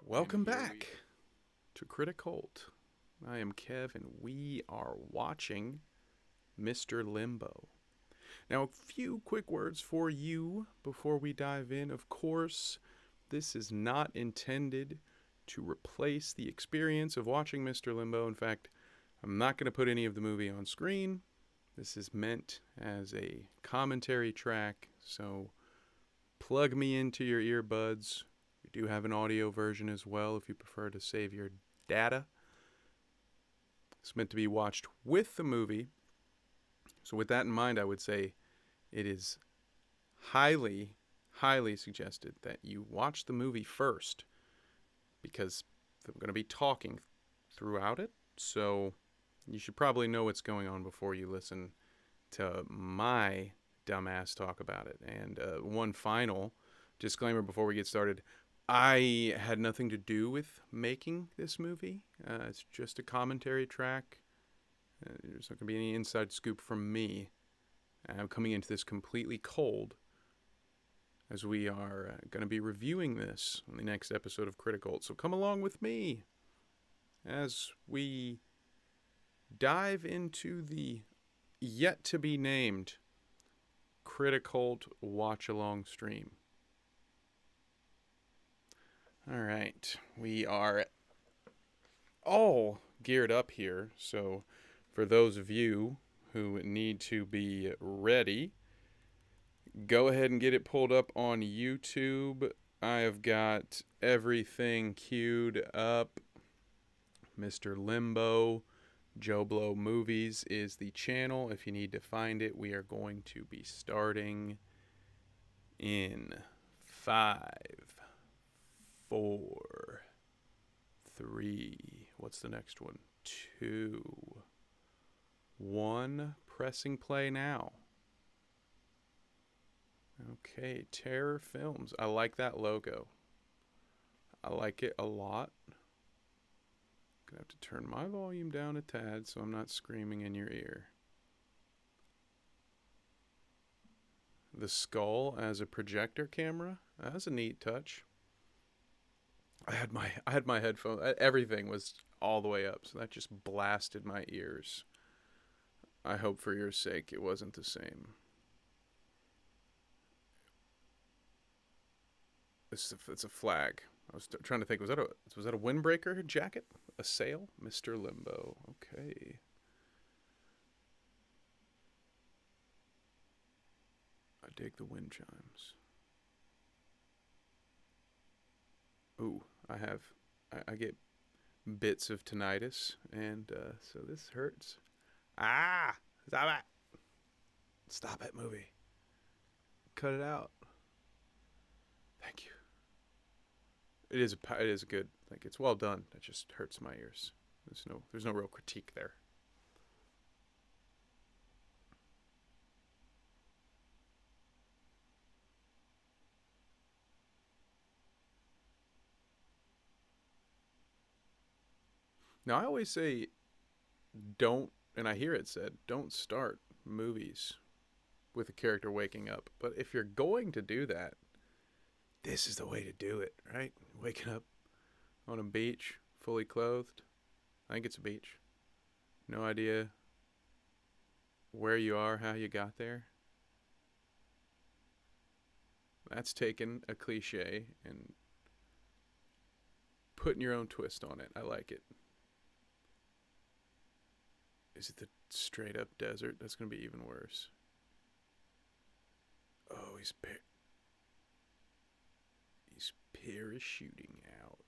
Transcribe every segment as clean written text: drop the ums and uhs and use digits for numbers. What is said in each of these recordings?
Welcome back to Criticult. I am Kev, and we are watching Mr. Limbo. Now, a few quick words for you before we dive in. Of course, this is not intended to replace the experience of watching Mr. Limbo. In fact, I'm not going to put any of the movie on screen. This is meant as a commentary track, so plug me into your earbuds. We do have an audio version as well if you prefer to save your data. It's meant to be watched with the movie. So with that in mind, I would say it is highly, highly suggested that you watch the movie first, because I'm going to be talking throughout it. So you should probably know what's going on before you listen to my dumbass talk about it. And one final disclaimer before we get started. I had nothing to do with making this movie. It's just a commentary track. There's not going to be any inside scoop from me. I'm coming into this completely cold, as we are going to be reviewing this on the next episode of Criticult. So come along with me as we dive into the yet to be named Criticult watch along stream. All right, we are all geared up here. So for those of you who need to be ready, go ahead and get it pulled up on YouTube. I have got everything queued up. Mr. Limbo, Joe Blow Movies is the channel. If you need to find it, we are going to be starting in 5, 4, 3. What's the next one? 2, 1. Pressing play now. Okay, Terror Films. I like that logo. I like it a lot. Gonna have to turn my volume down a tad so I'm not screaming in your ear. The skull as a projector camera. That's a neat touch. I had my headphones. Everything was all the way up, so that just blasted my ears. I hope for your sake it wasn't the same. It's a flag. I was trying to think. Was that a windbreaker jacket? A sail? Mr. Limbo. Okay. I dig the wind chimes. Ooh, I get bits of tinnitus, and so this hurts. Ah! Stop it! Stop it, movie. Cut it out. Thank you. It is good. Like, it's well done. It just hurts my ears. There's no real critique there. Now, I always say don't, and I hear it said, don't start movies with a character waking up. But if you're going to do that, this is the way to do it, right? Waking up on a beach, fully clothed. I think it's a beach. No idea where you are, how you got there. That's taking a cliche and putting your own twist on it. I like it. Is it the straight up desert? That's going to be even worse. Oh, he's parachuting out.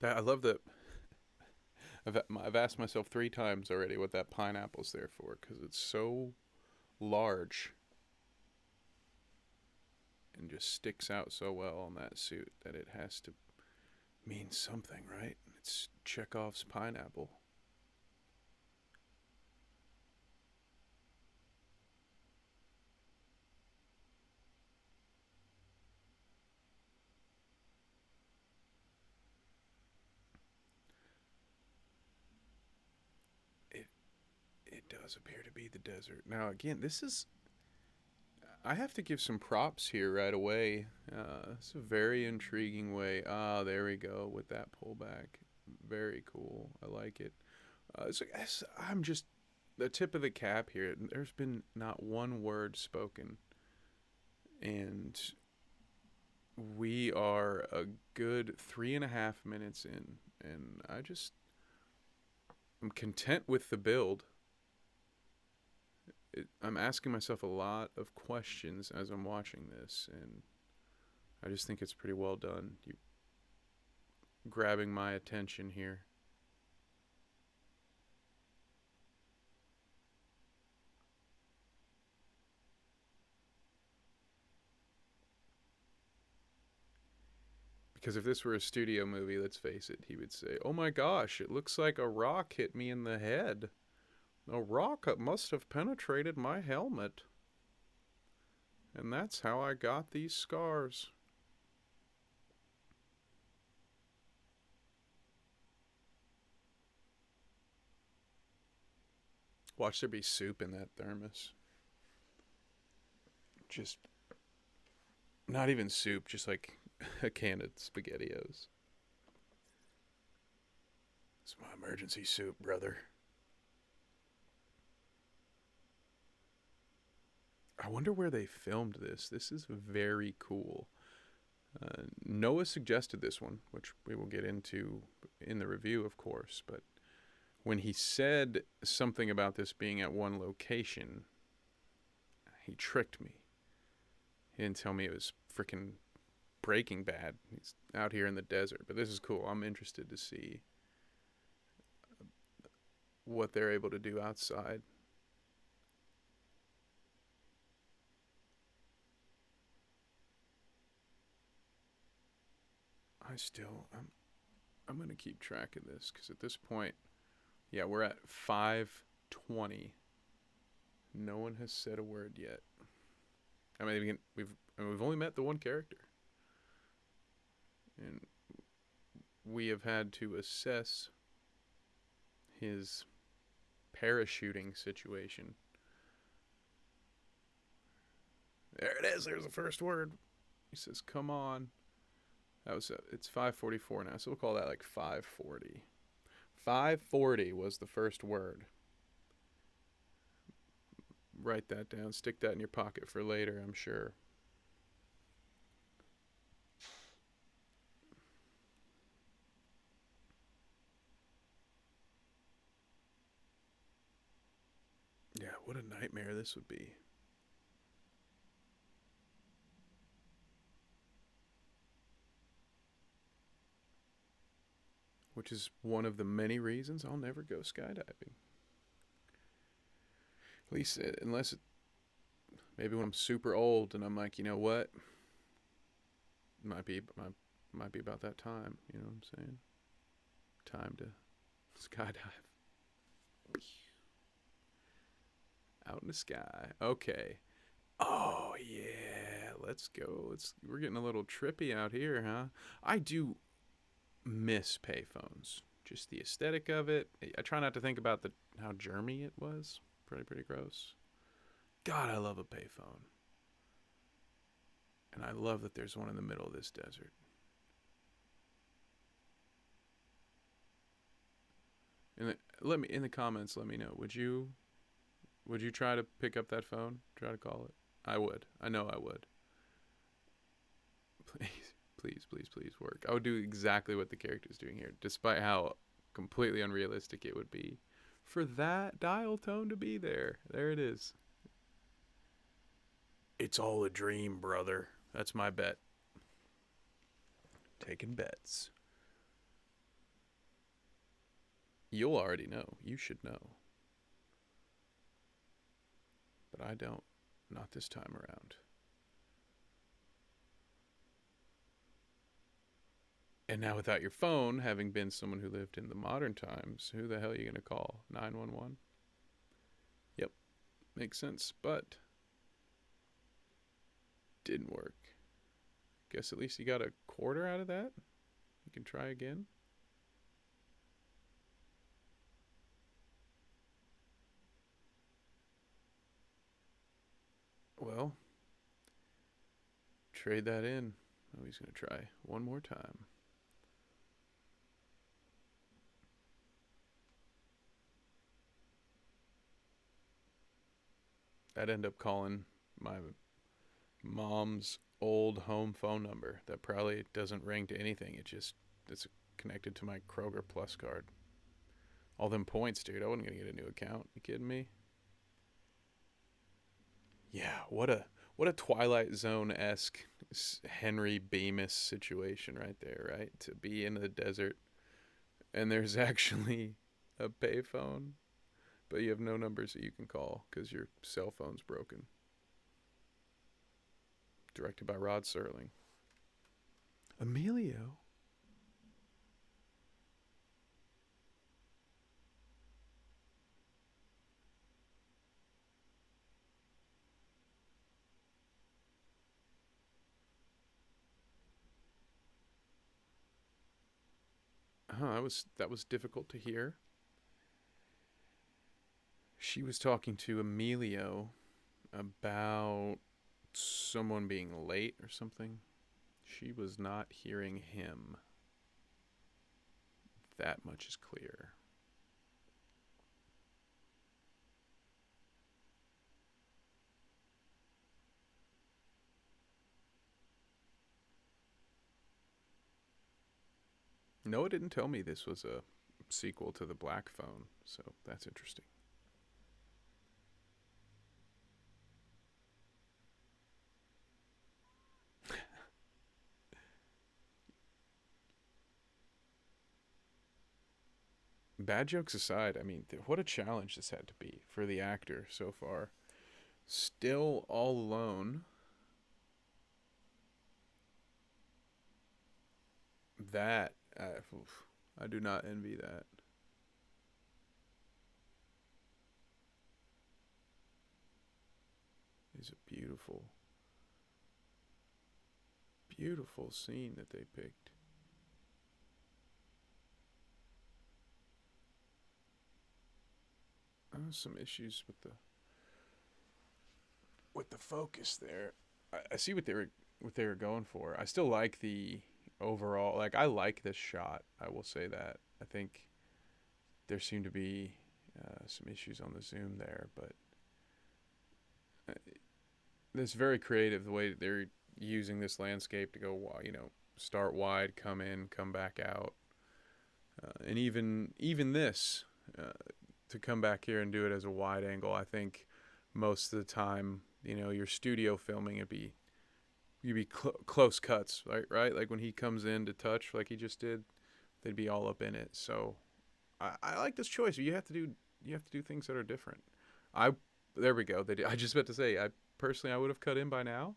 I love that. I've asked myself 3 times already what that pineapple's there for, because it's so large and just sticks out so well on that suit that it has to mean something, right? It's Chekhov's pineapple. It does appear to be the desert. Now, again, this is. I have to give some props here right away. It's a very intriguing way. Ah, there we go with that pullback. Very cool. I like it. I'm just the tip of the cap here. There's been not one word spoken, and we are a good 3.5 minutes in, and I'm content with the build. I'm asking myself a lot of questions as I'm watching this, and I just think it's pretty well done. You grabbing my attention here. Because if this were a studio movie, let's face it, he would say, "Oh my gosh, it looks like a rock hit me in the head. A rock must have penetrated my helmet. And that's how I got these scars." Watch there be soup in that thermos. Just not even soup, just like a can of SpaghettiOs. It's my emergency soup, brother. I wonder where they filmed this. This is very cool. Noah suggested this one, which we will get into in the review, of course. But when he said something about this being at one location, he tricked me. He didn't tell me it was freaking Breaking Bad. He's out here in the desert. But this is cool. I'm interested to see what they're able to do outside. I'm going to keep track of this because at this point, yeah, we're at 5:20. No one has said a word yet. I mean, we've only met the one character, and we have had to assess his parachuting situation. There it is. There's the first word. He says, "Come on." It's 5:44 now, so we'll call that like 5:40. 5:40 was the first word. Write that down. Stick that in your pocket for later, I'm sure. Yeah, what a nightmare this would be. Which is one of the many reasons I'll never go skydiving. At least, maybe when I'm super old and I'm like, you know what? Might be about that time. You know what I'm saying? Time to skydive. Out in the sky. Okay. Oh yeah, let's go. We're getting a little trippy out here, huh? I do miss payphones. Just the aesthetic of it. I try not to think about how germy it was. Pretty gross. God, I love a payphone. And I love that there's one in the middle of this desert. In the comments, let me know. Would you try to pick up that phone? Try to call it? I would. I know I would. Please work. I would do exactly what the character's doing here, despite how completely unrealistic it would be for that dial tone to be there. There it is. It's all a dream, brother. That's my bet. Taking bets. You'll already know. You should know. But I don't. Not this time around. And now without your phone, having been someone who lived in the modern times, who the hell are you going to call? 911? Yep. Makes sense. But didn't work. Guess at least you got a quarter out of that. You can try again. Well, trade that in. Oh, he's going to try one more time. I'd end up calling my mom's old home phone number that probably doesn't ring to anything. It's connected to my Kroger Plus card. All them points, dude. I wasn't gonna get a new account. You kidding me? Yeah, what a Twilight Zone esque Henry Bemis situation right there, right? To be in the desert and there's actually a payphone, but you have no numbers that you can call because your cell phone's broken. Directed by Rod Serling. Emilio. That was difficult to hear. She was talking to Emilio about someone being late or something. She was not hearing him. That much is clear. Noah didn't tell me this was a sequel to the Black Phone, so that's interesting. Bad jokes aside, I mean, what a challenge this had to be for the actor so far. Still all alone. That, oof, I do not envy that. It's a beautiful, beautiful scene that they picked. Some issues with the focus there. I see what they were going for. I still like the overall. Like I like this shot. I will say that. I think there seem to be some issues on the zoom there, but uh, it's very creative the way they're using this landscape to go. Start wide, come in, come back out, and even this to come back here and do it as a wide angle. I think most of the time, your studio filming, you'd be close cuts, right? Right, like when he comes in to touch, like he just did, they'd be all up in it. So I like this choice. You have to do things that are different. I There we go. I just about to say I personally I would have cut in by now,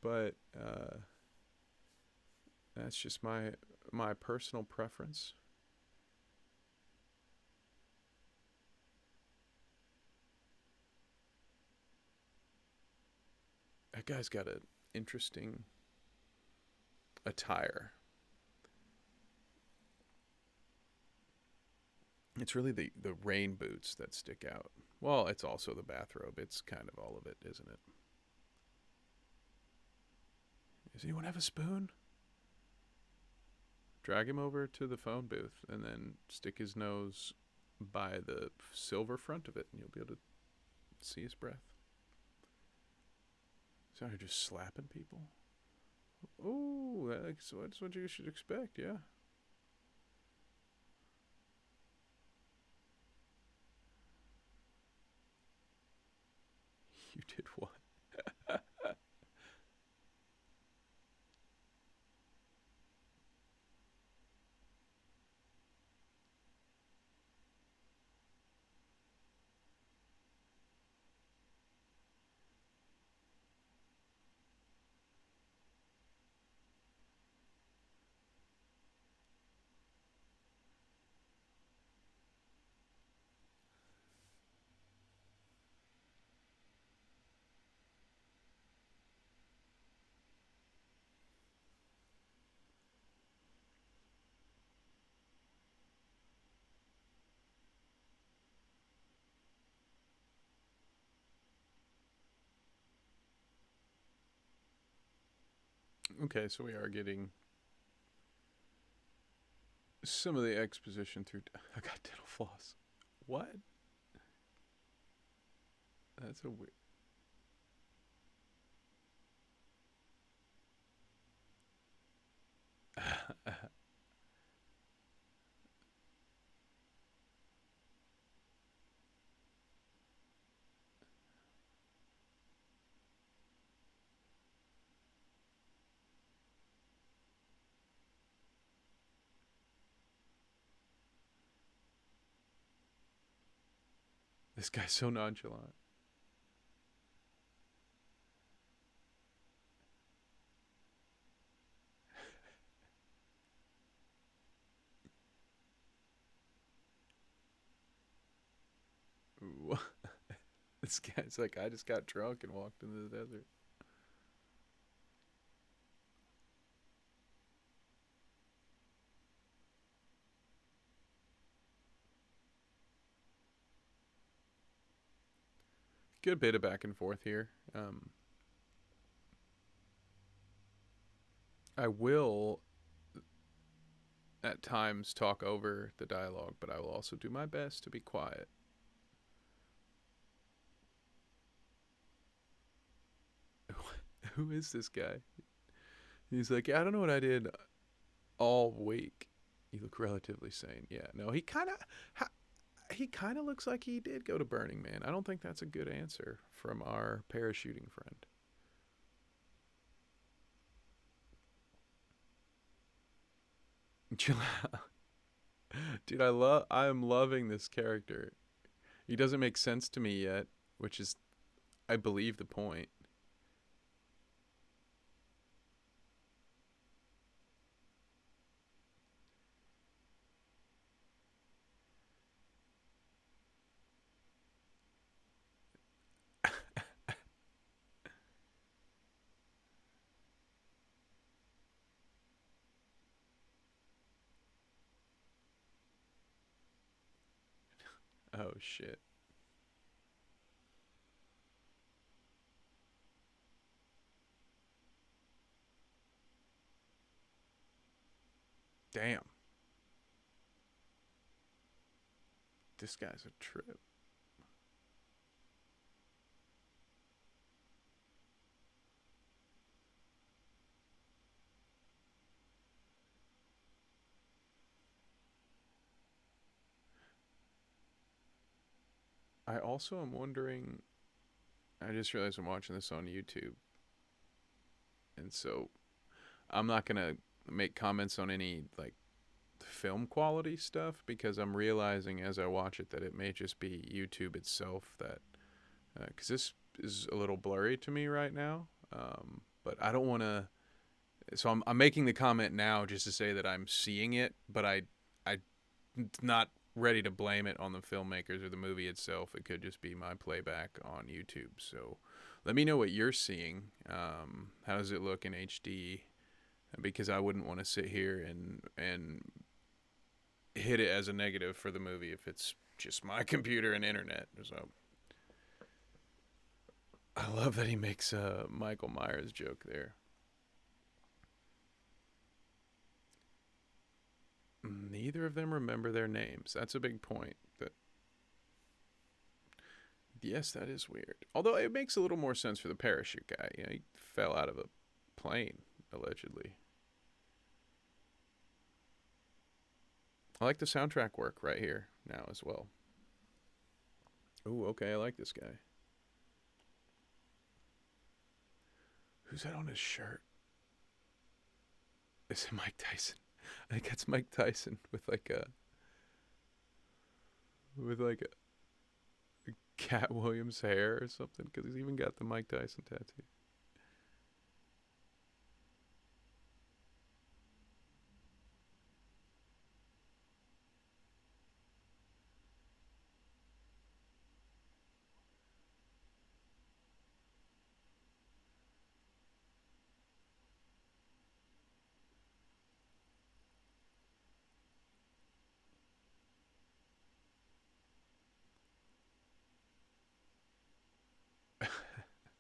but that's just my personal preference. That guy's got an interesting attire. It's really the rain boots that stick out. Well, it's also the bathrobe. It's kind of all of it, isn't it? Does anyone have a spoon? Drag him over to the phone booth and then stick his nose by the silver front of it, and you'll be able to see his breath. So you're just slapping people. Oh, that's what you should expect. Yeah. You did what? Okay, so we are getting some of the exposition through. I got dental floss. What? That's a weird. This guy's so nonchalant. This guy's like, I just got drunk and walked into the desert. Good bit of back and forth here. I will at times talk over the dialogue, but I will also do my best to be quiet. Who is this guy? He's like, I don't know what I did all week. You look relatively sane. Yeah, no, he kind of looks like he did go to Burning Man. I don't think that's a good answer from our parachuting friend. Dude, I am loving this character. He doesn't make sense to me yet, which is I believe the point. Oh shit. Damn. This guy's a trip. I also am wondering I just realized I'm watching this on YouTube, and so I'm not gonna make comments on any like film quality stuff because I'm realizing as I watch it that it may just be YouTube itself that because this is a little blurry to me right now. But I don't want to. So I'm making the comment now just to say that I'm seeing it, but I not ready to blame it on the filmmakers or the movie itself. It could just be my playback on YouTube. So let me know what you're seeing. How does it look in HD? Because I wouldn't want to sit here and hit it as a negative for the movie if it's just my computer and internet. So I love that he makes a Michael Myers joke there. Neither of them remember their names. That's a big point. That yes, that is weird. Although it makes a little more sense for the parachute guy. You know, he fell out of a plane allegedly. I like the soundtrack work right here now as well. Ooh, okay, I like this guy. Who's that on his shirt? Is it Mike Tyson? I think that's Mike Tyson with like a Cat Williams hair or something because he's even got the Mike Tyson tattoo.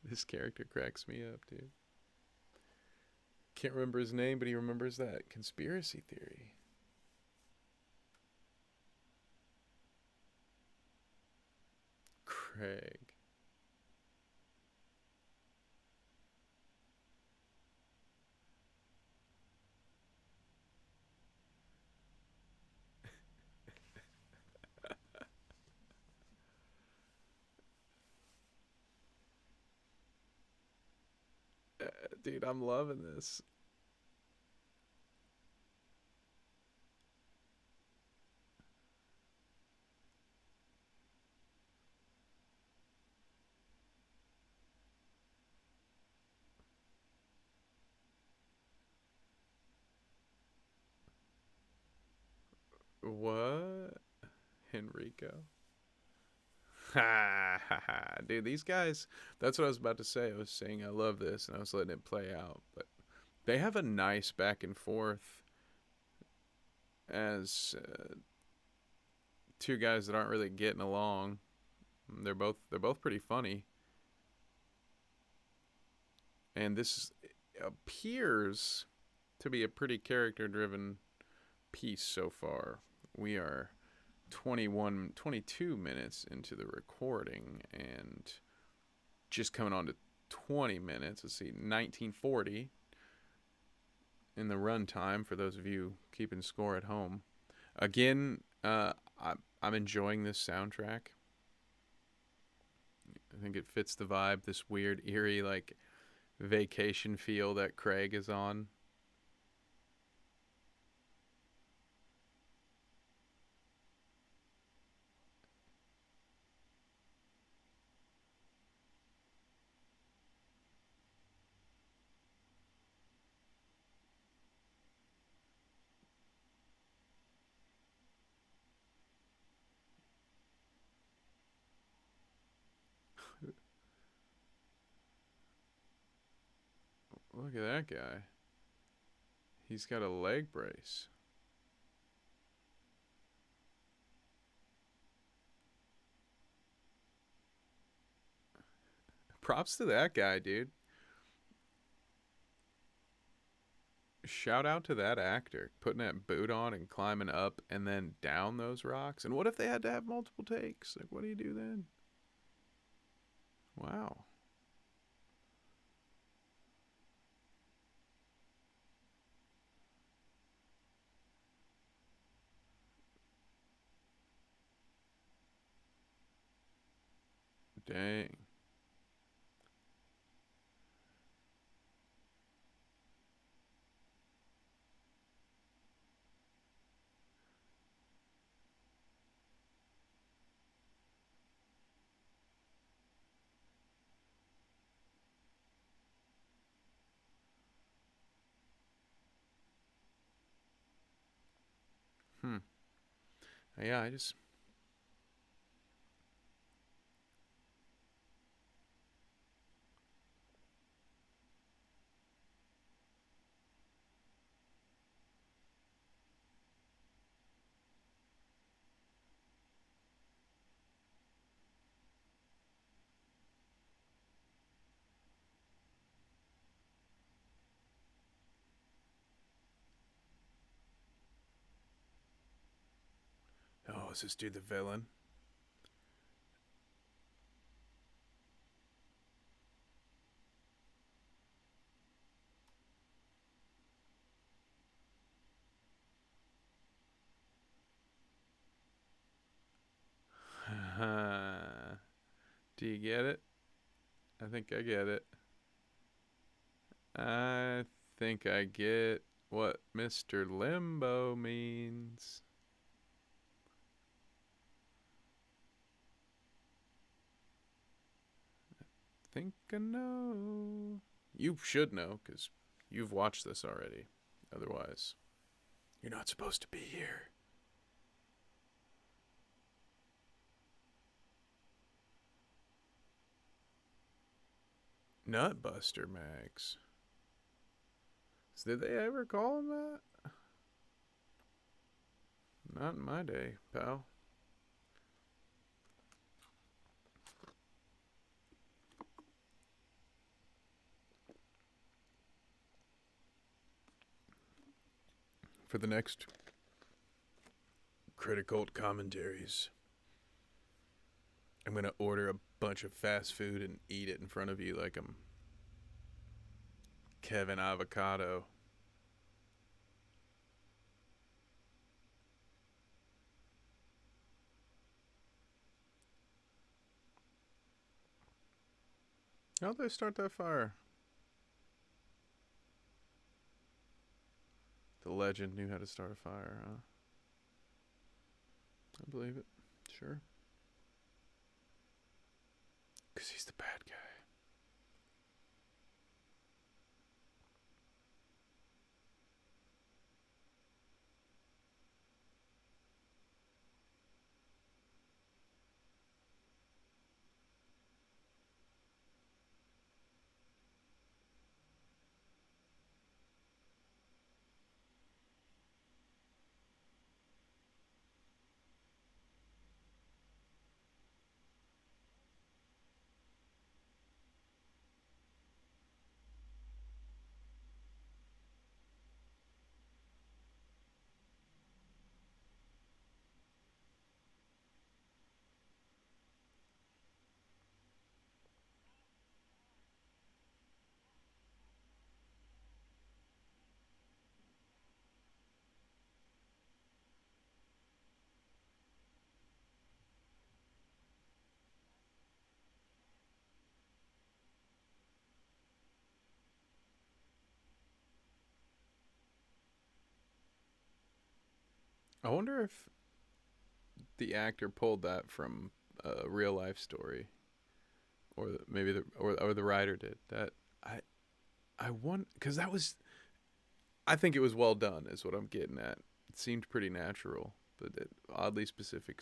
This character cracks me up, dude. Can't remember his name, but he remembers that conspiracy theory. Craig. Dude, I'm loving this. What? Enrico? Ha ha ha. Dude, these guys, that's what I was about to say. I was saying I love this and I was letting it play out. But they have a nice back and forth as two guys that aren't really getting along. They're both pretty funny. And this appears to be a pretty character driven piece so far. We are 22 minutes into the recording and just coming on to 20 minutes. Let's see, 1940 in the runtime for those of you keeping score at home. Again, I'm enjoying this soundtrack. I think it fits the vibe, this weird, eerie, like vacation feel that Craig is on. Look at that guy. He's got a leg brace. Props to that guy, dude. Shout out to that actor putting that boot on and climbing up and then down those rocks. And what if they had to have multiple takes? Like, what do you do then? Wow. Dang. Hmm. Yeah, I just. Oh, is this dude the villain? Do you get it? I think I get it. I think I get what Mr. Limbo means. Think I know. You should know because you've watched this already. Otherwise, you're not supposed to be here. Nutbuster Mags. Did they ever call him that? Not in my day, pal. For the next Criticult Commentaries, I'm going to order a bunch of fast food and eat it in front of you like I'm Kevin Avocado. How'd they start that fire? The legend knew how to start a fire, huh? I believe it. Sure. Because he's the bad guy. I wonder if the actor pulled that from a real life story, or maybe or the writer did. That I I want because that was I think it was well done. Is what I'm getting at. It seemed pretty natural, but oddly specific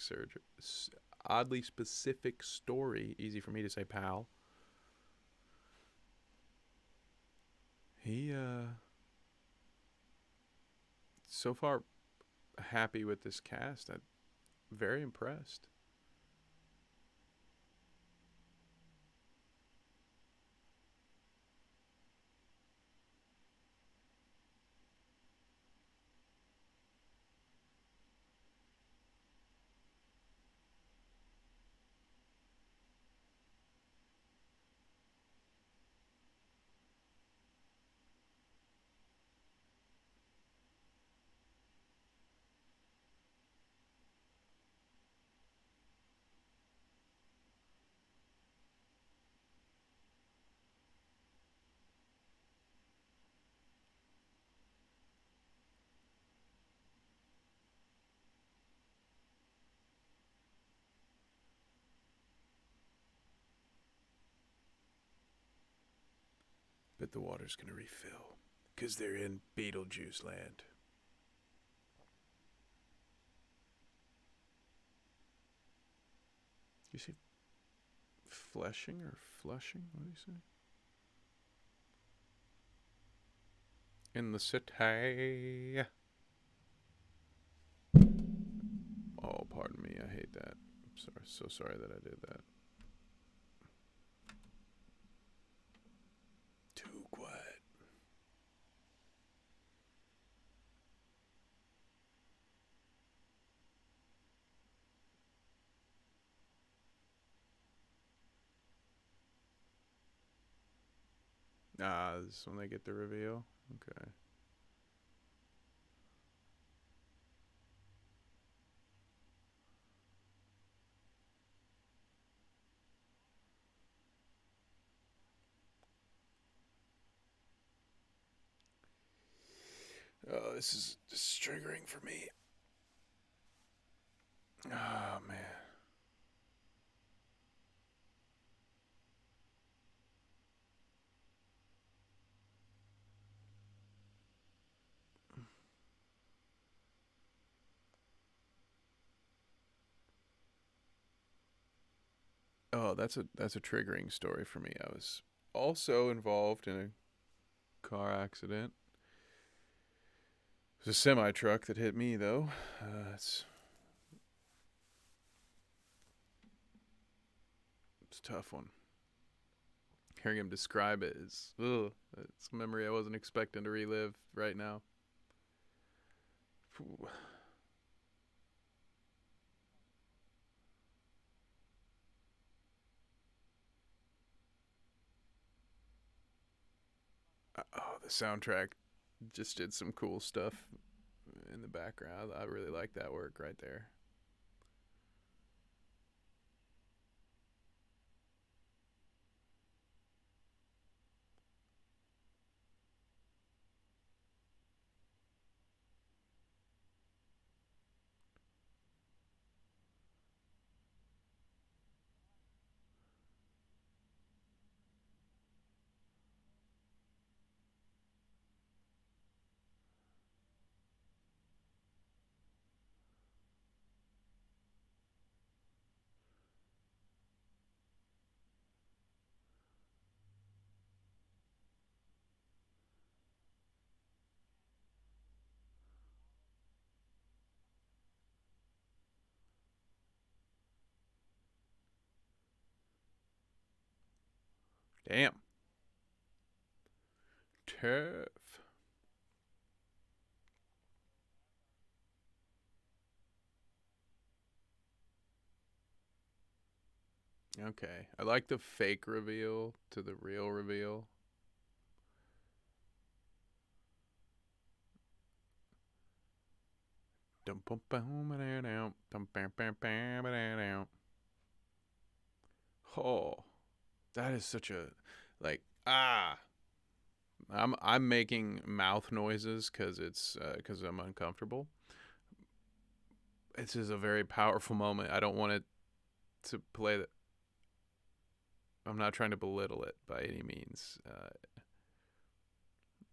oddly specific story. Easy for me to say, pal. He so far happy with this cast. I'm very impressed. Bet the water's gonna refill because they're in Beetlejuice land. You see fleshing or flushing? What do you say? In the city. Oh, pardon me. I hate that. I'm sorry. So sorry that I did that. Too quiet. Ah, this is when they get the reveal. Okay. Oh, this is triggering for me. Oh man. Oh, that's a triggering story for me. I was also involved in a car accident. It was a semi truck that hit me though. It's a tough one. Hearing him describe it is ugh. It's a memory I wasn't expecting to relive right now. Oh, the soundtrack just did some cool stuff in the background. I really like that work right there. Damn. Tough. Okay. I like the fake reveal to the real reveal. Oh, that is such a like I'm making mouth noises because I'm uncomfortable. This is a very powerful moment. I don't want it to play that. I'm not trying to belittle it by any means.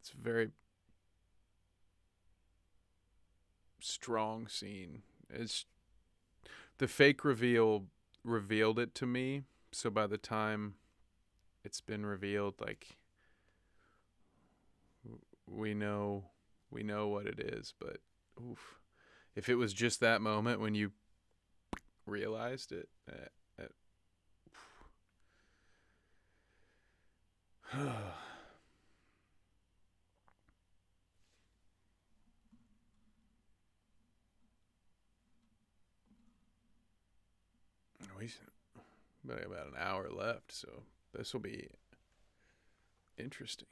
It's a very strong scene. It's the fake reveal revealed it to me. So by the time it's been revealed, like we know we know what it is. But oof, if it was just that moment when you realized it, we got about an hour left, so this will be interesting.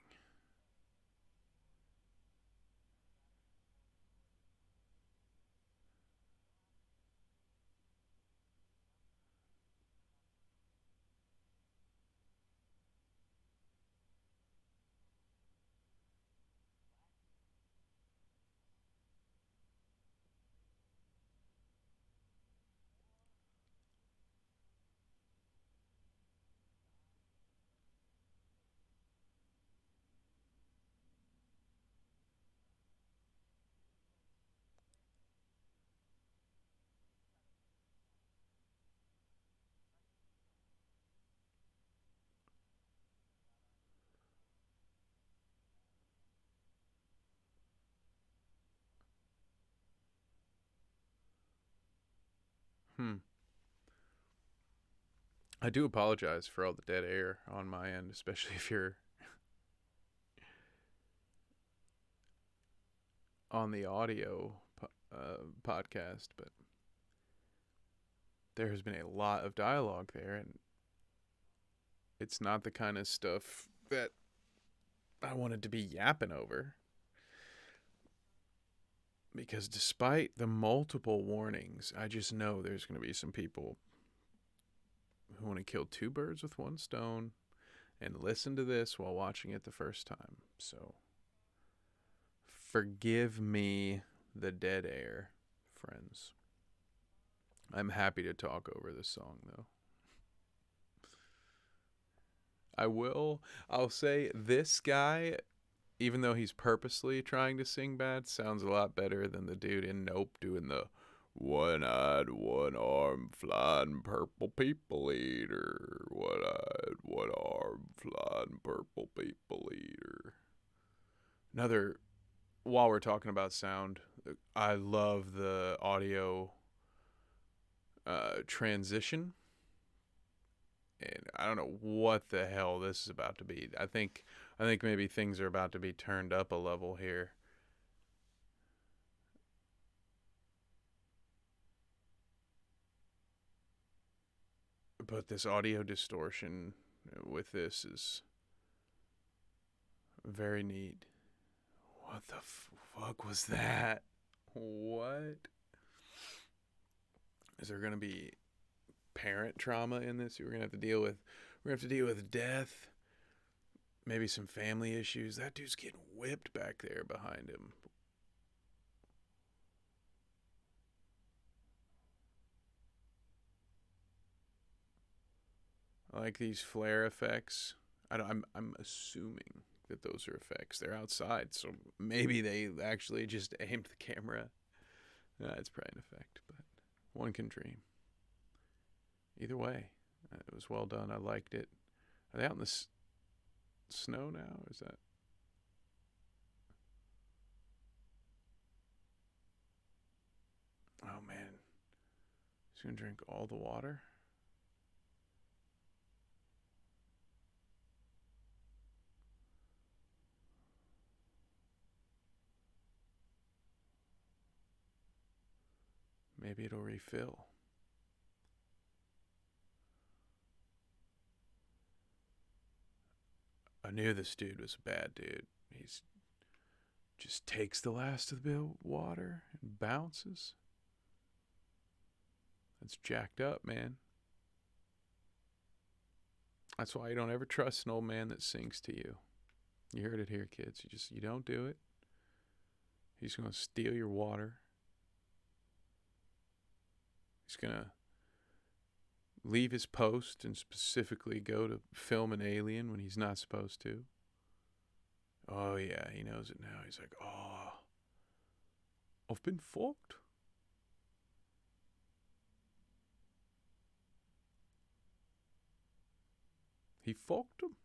Hmm. I do apologize for all the dead air on my end, especially if you're on the audio podcast. But there has been a lot of dialogue there, and it's not the kind of stuff that I wanted to be yapping over. Because despite the multiple warnings, I just know there's going to be some people who want to kill two birds with one stone and listen to this while watching it the first time. So forgive me the dead air, friends. I'm happy to talk over this song, though. I will. I'll say this guy, even though he's purposely trying to sing bad, sounds a lot better than the dude in Nope doing the one-eyed, one-armed, flying purple people eater. One-eyed, one-armed, flying purple people eater. Another, while we're talking about sound, I love the audio transition. And I don't know what the hell this is about to be. I think maybe things are about to be turned up a level here. But this audio distortion with this is very neat. What the fuck was that? What? Is there gonna be parent trauma in this? We're gonna have to deal with. We're gonna have to deal with death. Maybe some family issues. That dude's getting whipped back there behind him. I like these flare effects. I'm assuming that those are effects. They're outside, so maybe they actually just aimed the camera. It's probably an effect, but one can dream. Either way, it was well done. I liked it. Are they out in the snow now? Or is that? Oh man, he's gonna drink all the water. Maybe it'll refill. I knew this dude was a bad dude. He's just takes the last of the water and bounces. That's jacked up, man. That's why you don't ever trust an old man that sings to you. You heard it here, kids. You don't do it. He's gonna steal your water. He's gonna leave his post and specifically go to film an alien when he's not supposed to. Oh yeah, he knows it now. He's like, oh, I've been fucked. He fucked him.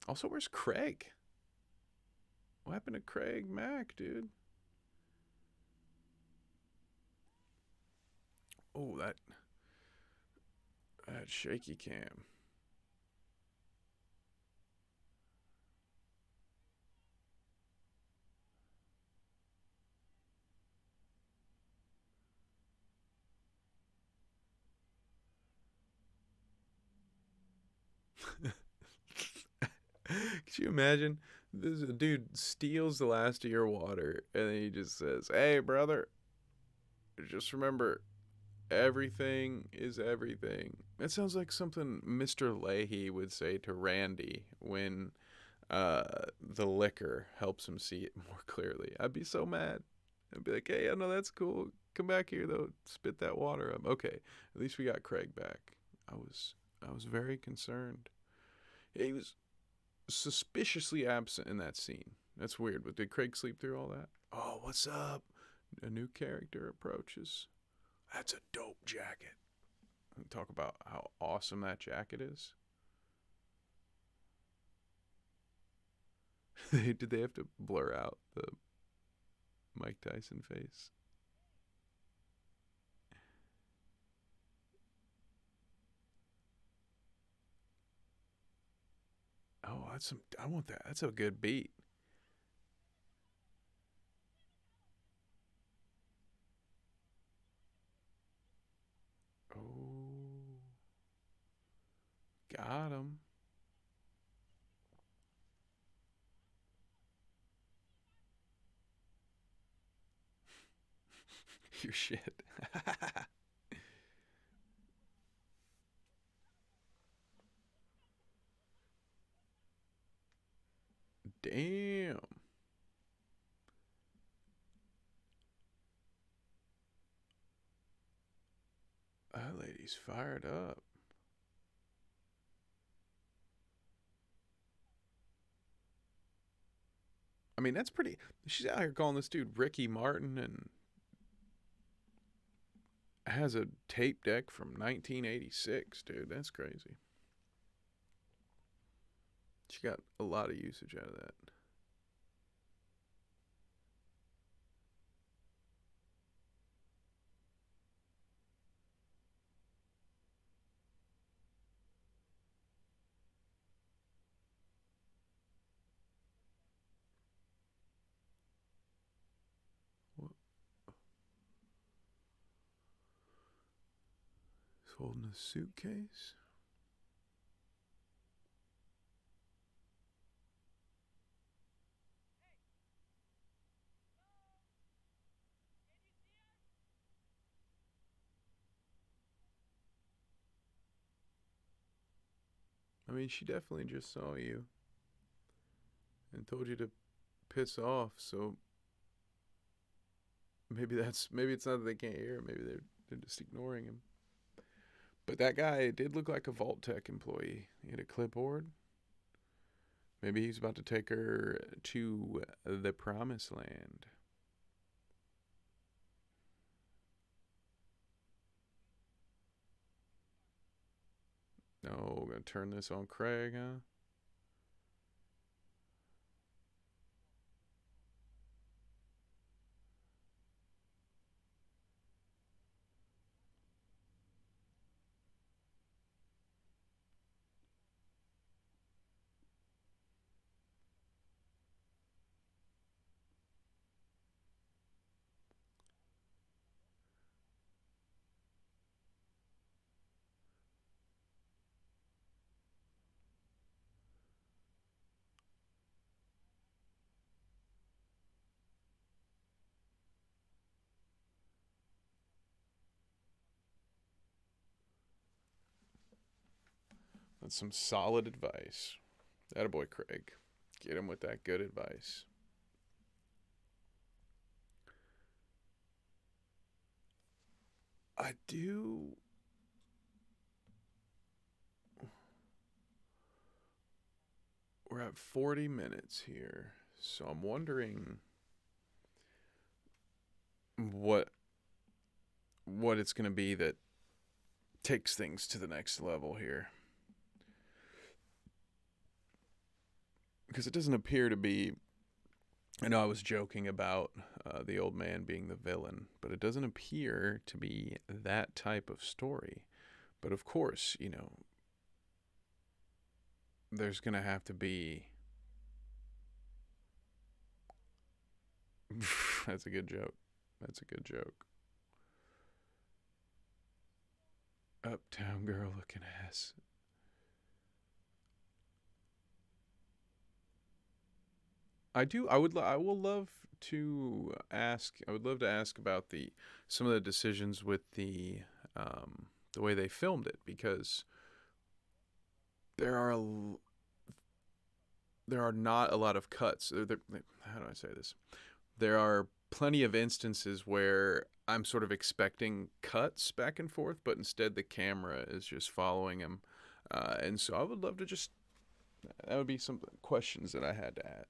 Also, where's Craig? What happened to Craig Mack, dude? Oh, that shaky cam. Could you imagine? This dude steals the last of your water, and then he just says, "Hey, brother, just remember, everything is everything." That sounds like something Mr. Leahy would say to Randy when the liquor helps him see it more clearly. I'd be so mad. I'd be like, "Hey, I know that's cool. Come back here though. Spit that water up." Okay, at least we got Craig back. I was very concerned. He was suspiciously absent in that scene. That's weird, but did Craig sleep through all that? Oh, what's up? A new character approaches. That's a dope jacket. Talk about how awesome that jacket is. Did they have to blur out the Mike Tyson face? Oh, that's some. I want that. That's a good beat. Oh, got him. Your shit. Damn. That lady's fired up. I mean, that's pretty. She's out here calling this dude Ricky Martin and has a tape deck from 1986, dude. That's crazy. She got a lot of usage out of that. He's holding a suitcase. I mean, she definitely just saw you and told you to piss off. So maybe it's not that they can't hear him. Maybe they're just ignoring him. But that guy did look like a Vault Tech employee. He had a clipboard. Maybe he's about to take her to the promised land. No, we're gonna turn this on Craig, huh? That's some solid advice. Attaboy, Craig. Get him with that good advice. I do. We're at 40 minutes here. So I'm wondering what it's going to be that takes things to the next level here. Because it doesn't appear to be. I know I was joking about the old man being the villain, but it doesn't appear to be that type of story. But of course, there's going to have to be. That's a good joke. That's a good joke. Uptown girl looking ass. I do. I will love to ask. I would love to ask about the some of the decisions with the way they filmed it because there are there are not a lot of cuts. How do I say this? There are plenty of instances where I'm sort of expecting cuts back and forth, but instead the camera is just following him. And so I would love to just that would be some questions that I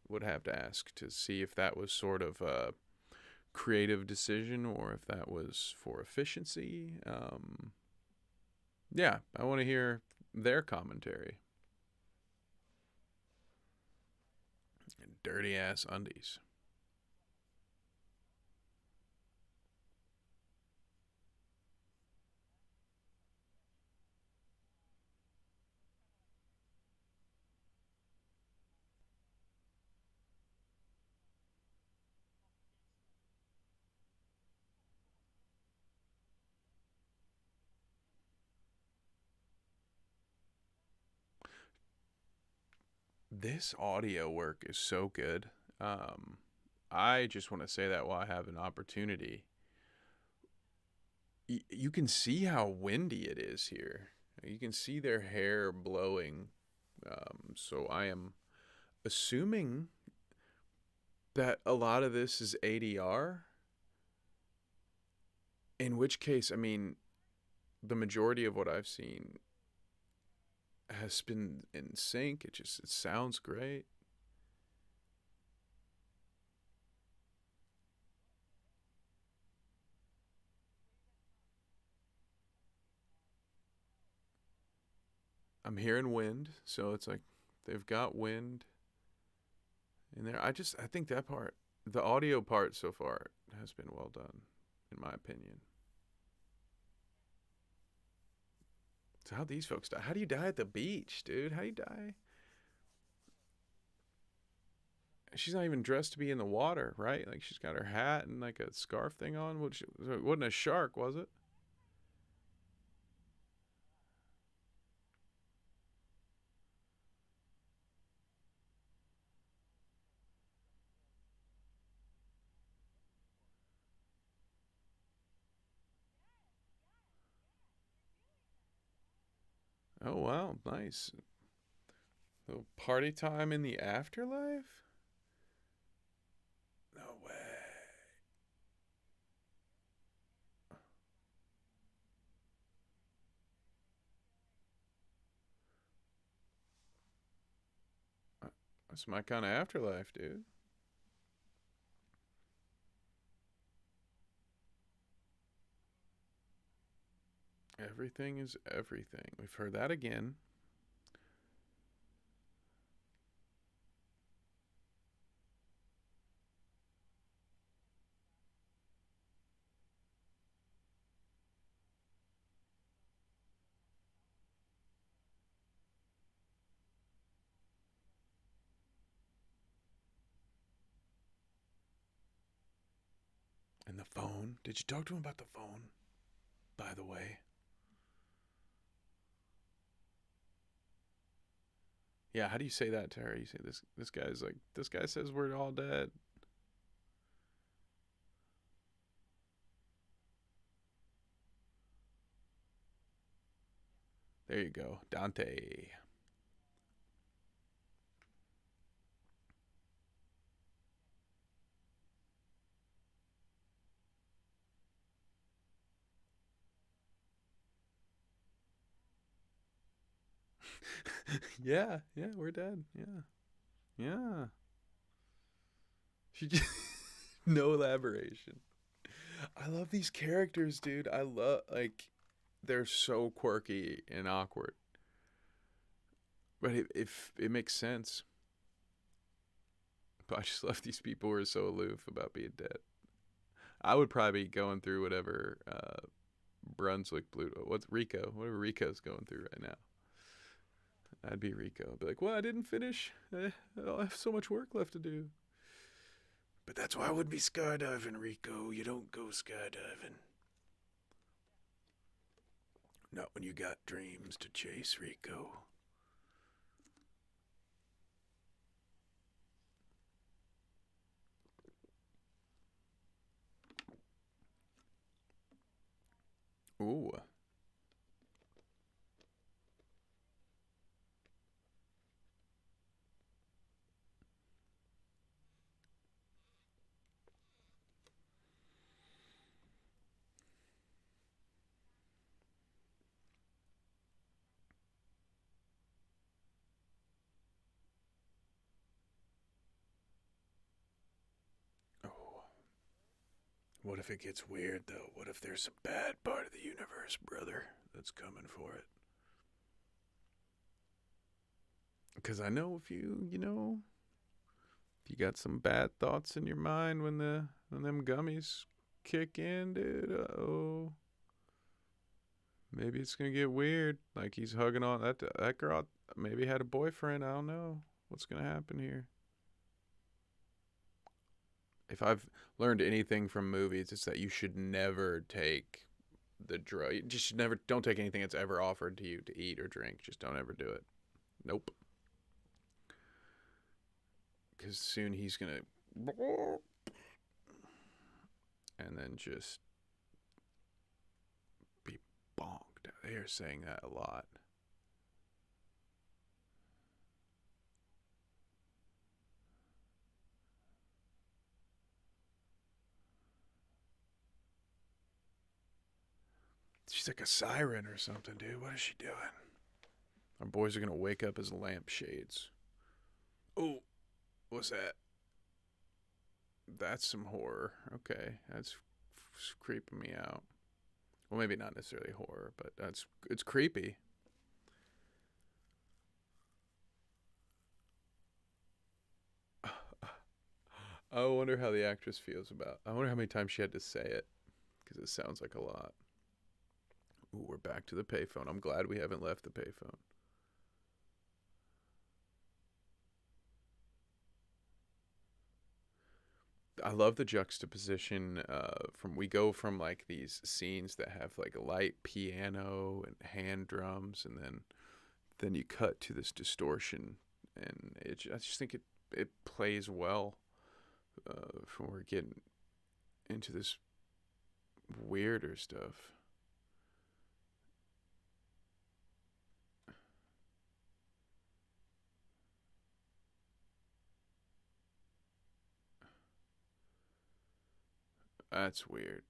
would have to ask to see if that was sort of a creative decision or if that was for efficiency. Yeah, I want to hear their commentary. Dirty ass undies. This audio work is so good. Um, I just want to say that while I have an opportunity, you can see how windy it is here. You can see their hair blowing. So I am assuming that a lot of this is ADR. In which case, I mean, the majority of what I've seen has been in sync. It sounds great. I'm hearing wind, so it's like they've got wind in there. I think that part, the audio part so far has been well done, in my opinion. So how these folks die? How do you die at the beach, dude? How do you die? She's not even dressed to be in the water, right? Like she's got her hat and like a scarf thing on, which it wasn't a shark, was it? Oh wow, nice. Little party time in the afterlife? No way. That's my kind of afterlife, dude. Everything is everything. We've heard that again. And the phone. Did you talk to him about the phone? By the way. Yeah, how do you say that to her? You say this guy's like this guy says we're all dead. There you go. Dante. Yeah, yeah, we're dead. Yeah. Yeah. She just no elaboration. I love these characters, dude. I love like they're so quirky and awkward. But if it makes sense. But I just love these people who are so aloof about being dead. I would probably be going through whatever Brunswick Blue. What's Rico? Whatever Rico's going through right now. I'd be Rico. I'd be like, well, I didn't finish. I have so much work left to do. But that's why I would be skydiving, Rico. You don't go skydiving. Not when you got dreams to chase, Rico. Ooh. Oh. What if it gets weird, though? What if there's a bad part of the universe, brother, that's coming for it? Because I know if if you got some bad thoughts in your mind when them gummies kick in, dude, oh, maybe it's gonna get weird. Like he's hugging on that girl. Maybe had a boyfriend. I don't know what's gonna happen here. If I've learned anything from movies, it's that you should never take the drug. You just never don't take anything that's ever offered to you to eat or drink. Just don't ever do it. Nope. Because soon he's gonna and then just be bonked. They are saying that a lot. She's like a siren or something, dude. What is she doing? Our boys are gonna wake up as lampshades. Oh, what's that? That's some horror. Okay, that's creeping me out. Well, maybe not necessarily horror, but it's creepy. I wonder how the actress feels about. I wonder how many times she had to say it because it sounds like a lot. Ooh, we're back to the payphone. I'm glad we haven't left the payphone. I love the juxtaposition from we go from like these scenes that have like a light piano and hand drums, and then you cut to this distortion, and I just think it plays well when we're getting into this weirder stuff. That's weird.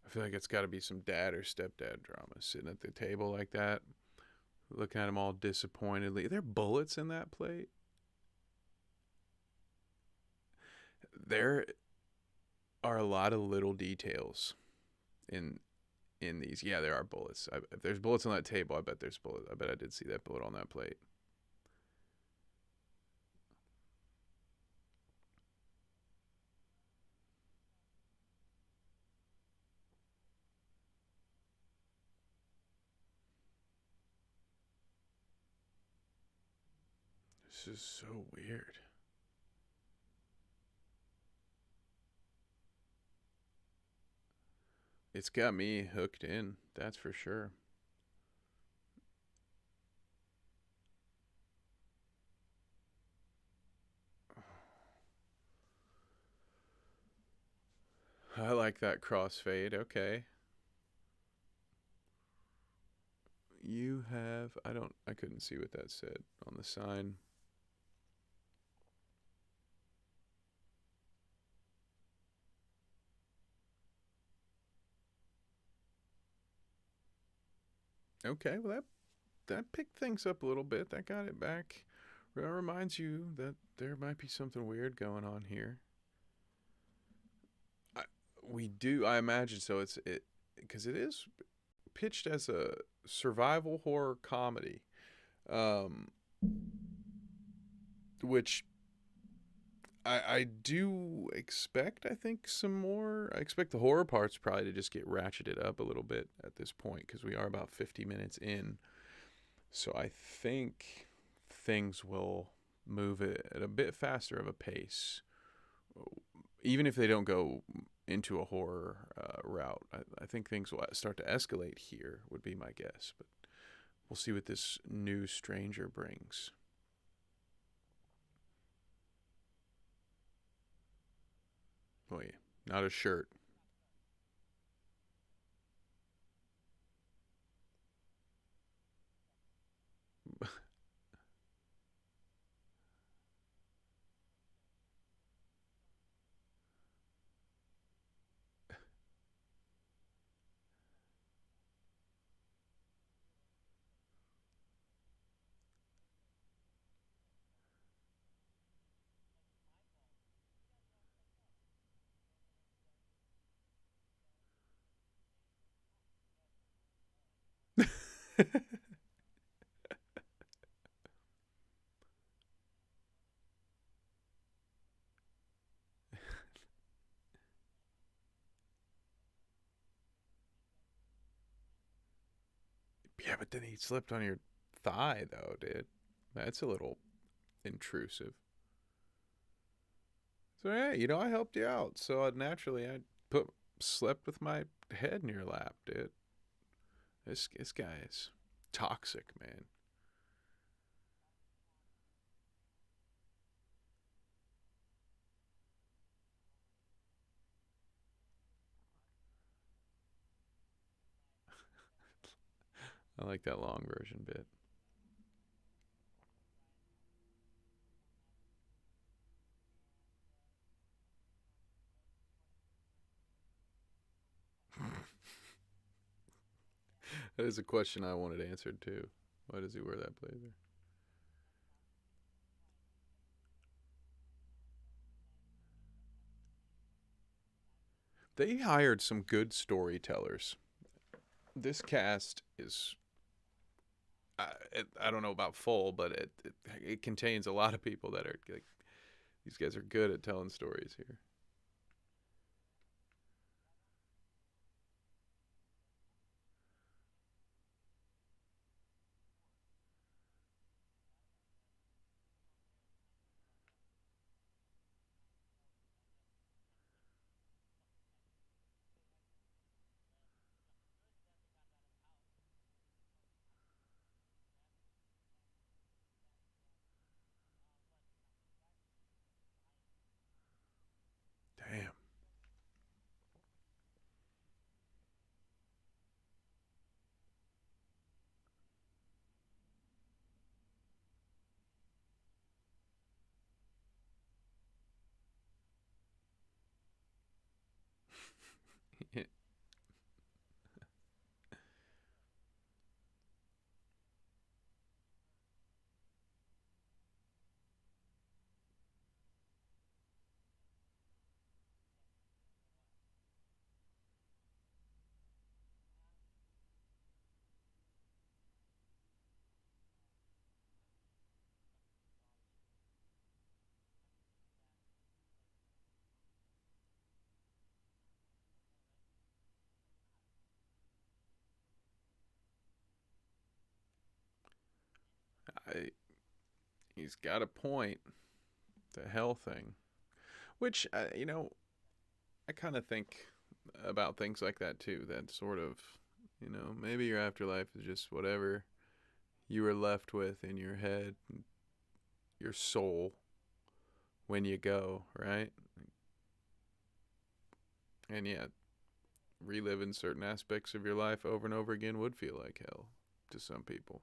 I feel like it's got to be some dad or stepdad drama sitting at the table like that, looking at him all disappointedly. Are there bullets in that plate? There are a lot of little details in these. Yeah, there are bullets. If there's bullets on that table, I bet there's bullets. I bet I did see that bullet on that plate. This is so weird. It's got me hooked in, that's for sure. I like that crossfade. Okay. You have. I couldn't see what that said on the sign. Okay, well, that picked things up a little bit. That got it back. That reminds you that there might be something weird going on here. I, we do. I imagine so. It because it is pitched as a survival horror comedy, um, which I do expect. I think some more. I expect the horror parts probably to just get ratcheted up a little bit at this point because we are about 50 minutes in. So I think things will move it at a bit faster of a pace, even if they don't go into a horror route. I think things will start to escalate here. Would be my guess, but we'll see what this new stranger brings. Oh yeah, not a shirt. Yeah, but then he slipped on your thigh, though, dude. That's a little intrusive. So yeah, I helped you out. So naturally, I put slept with my head in your lap, dude. This guy is toxic, man. I like that long version bit. That is a question I wanted answered too. Why does he wear that blazer? They hired some good storytellers. This cast is. I don't know about full, but it contains a lot of people that are like these guys are good at telling stories here. I, he's got a point. The hell thing, which I kind of think about things like that too. That sort of, maybe your afterlife is just whatever you were left with in your head, your soul when you go, right? And yet, reliving certain aspects of your life over and over again would feel like hell to some people.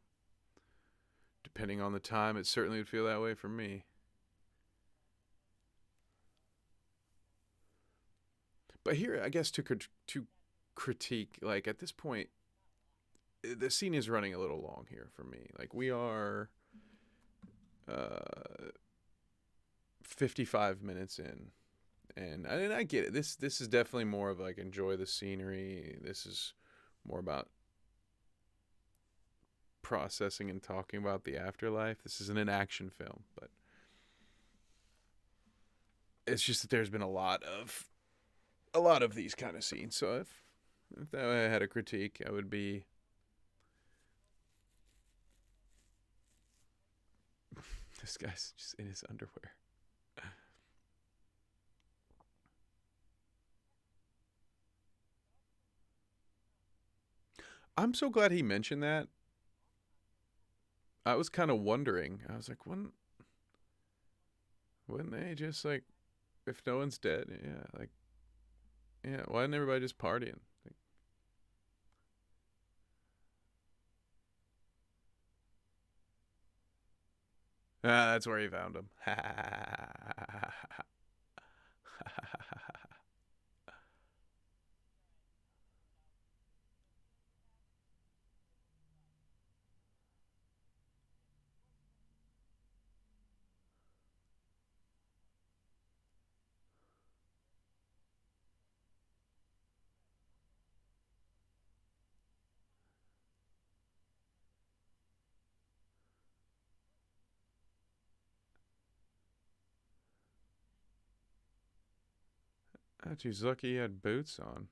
Depending on the time, it certainly would feel that way for me. But here, I guess to critique, like at this point, the scene is running a little long here for me. Like we are 55 minutes in, and I get it. This is definitely more of like enjoy the scenery. This is more about processing and talking about the afterlife. This isn't an action film, but it's just that there's been a lot of these kind of scenes. So if I had a critique, I would be this guy's just in his underwear. I'm so glad he mentioned that. I was kind of wondering. I was like, wouldn't they just like if no one's dead? Yeah, like yeah. Why isn't everybody just partying? Like, that's where he found him. He's lucky he had boots on.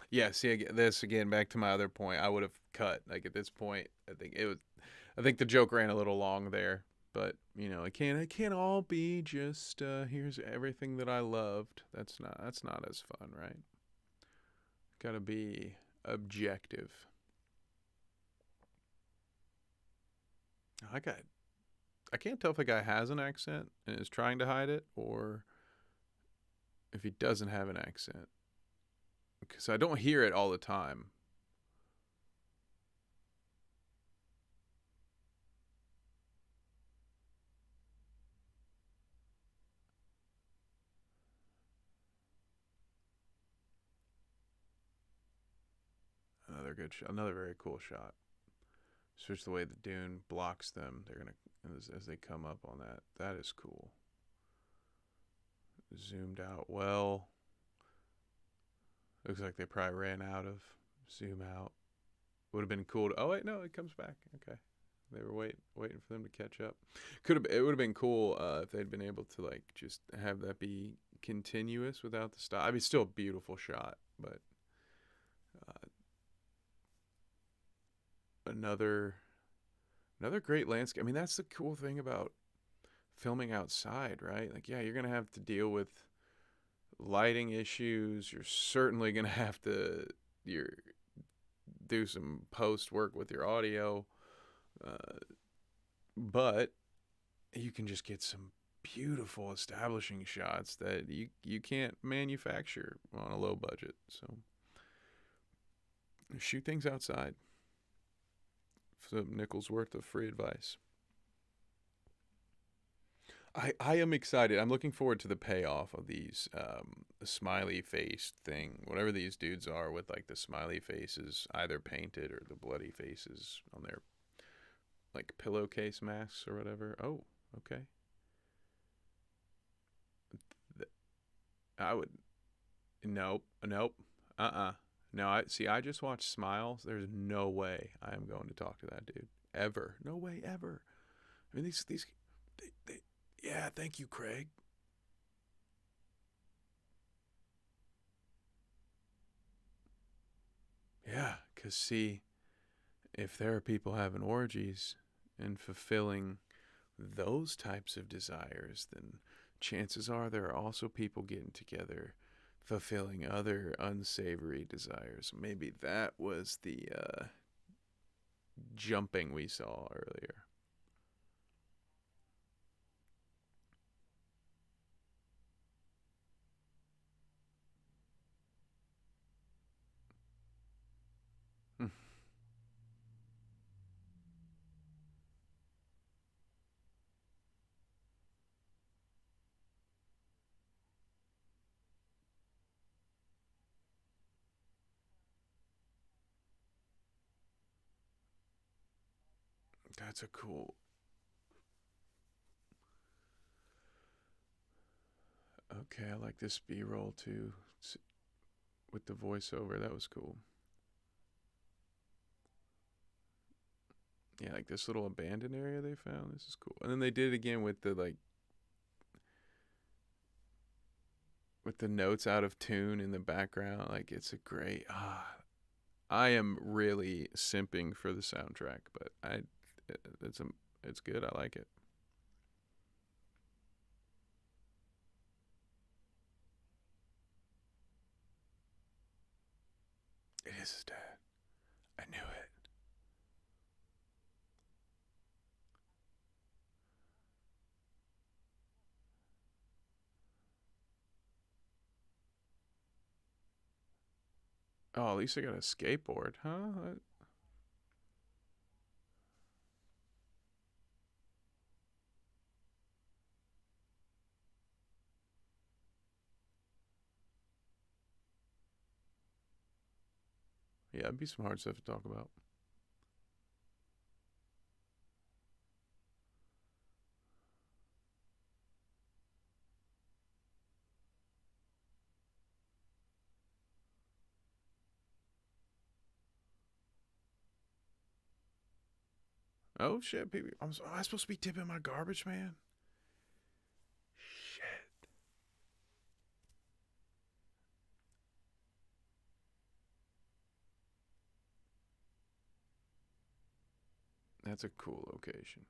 Yeah, see this again. Back to my other point. I would have cut. Like at this point, I think it was. I think the joke ran a little long there, but it can't all be just here's everything that I loved. That's not as fun, right? Got to be objective. I got. I can't tell if a guy has an accent and is trying to hide it, or if he doesn't have an accent, because I don't hear it all the time. Another very cool shot. Switch the way the dune blocks them. They're gonna as they come up on that. That is cool. Zoomed out well. Looks like they probably ran out of zoom out. Would have been cool. Oh wait, no, it comes back. Okay, they were waiting for them to catch up. Could have it would have been cool if they'd been able to like just have that be continuous without the stop. I mean, still a beautiful shot, but uh, another another great landscape. I mean, that's the cool thing about filming outside, right? Like, yeah, you're gonna have to deal with lighting issues. You're certainly gonna have to you're do some post work with your audio, uh, but you can just get some beautiful establishing shots that you can't manufacture on a low budget. So shoot things outside. Some nickels worth of free advice. I am excited. I'm looking forward to the payoff of these smiley face thing, whatever these dudes are with like the smiley faces, either painted or the bloody faces like pillowcase masks or whatever. Oh, okay. I would nope, nope. Uh-uh. No, I see. I just watched Smiles. There's no way I am going to talk to that dude ever. No way ever. I mean, these, they yeah. Thank you, Craig. Yeah, cause see, if there are people having orgies and fulfilling those types of desires, then chances are there are also people getting together fulfilling other unsavory desires. Maybe that was the jumping we saw earlier. That's a cool. Okay, I like this B roll too with the voiceover. That was cool. Yeah, like this little abandoned area they found. This is cool. And then they did it again with the like with the notes out of tune in the background. Like it's a great. I am really simping for the soundtrack, but it's a it's good. I like it. It is his dad. I knew it. Oh, at least I got a skateboard, huh? Yeah, it'd be some hard stuff to talk about. Oh shit, baby! Am I supposed to be tipping my garbage man? Shit, that's a cool location.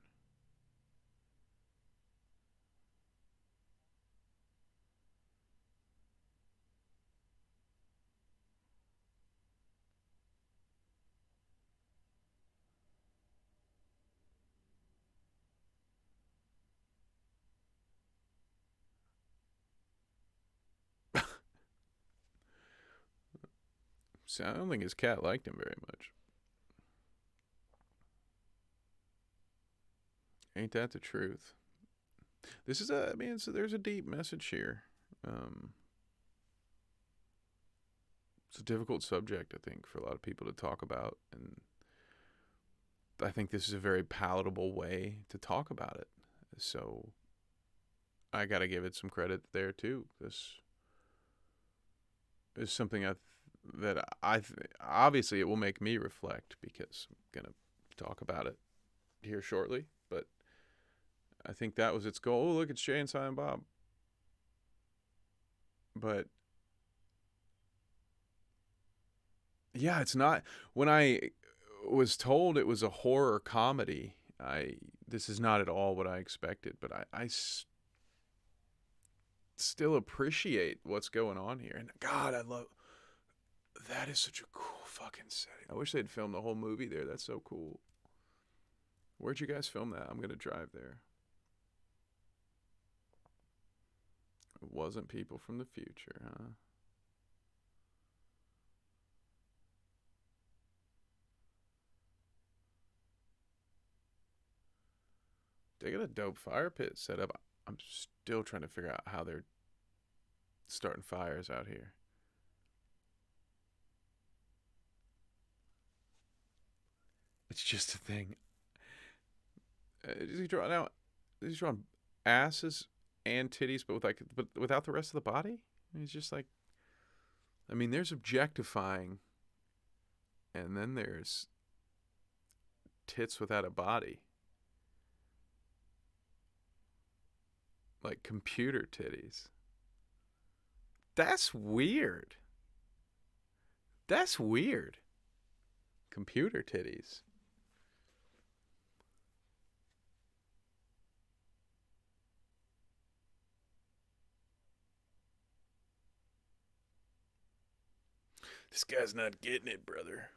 See, I don't think his cat liked him very much. Ain't that the truth? This is a, I mean, there's a deep message here. Um, it's a difficult subject, I think, for a lot of people to talk about, and I think this is a very palatable way to talk about it. So I got to give it some credit there too. This is something that obviously it will make me reflect because I'm gonna talk about it here shortly. But I think that was its goal. Oh, look, it's Jay and Silent Bob. But yeah, it's not. When I was told it was a horror comedy, I this is not at all what I expected. But still appreciate what's going on here. And God, I love that is such a cool fucking setting. I wish they'd filmed the whole movie there. That's so cool. Where'd you guys film that? I'm gonna drive there. It wasn't people from the future, huh? They got a dope fire pit set up. I'm still trying to figure out how they're starting fires out here. It's just a thing. Is he drawing out? Is he drawing asses and titties, but without the rest of the body? He's just like, I mean, there's objectifying, and then there's tits without a body, like computer titties. That's weird. That's weird. Computer titties. This guy's not getting it, brother.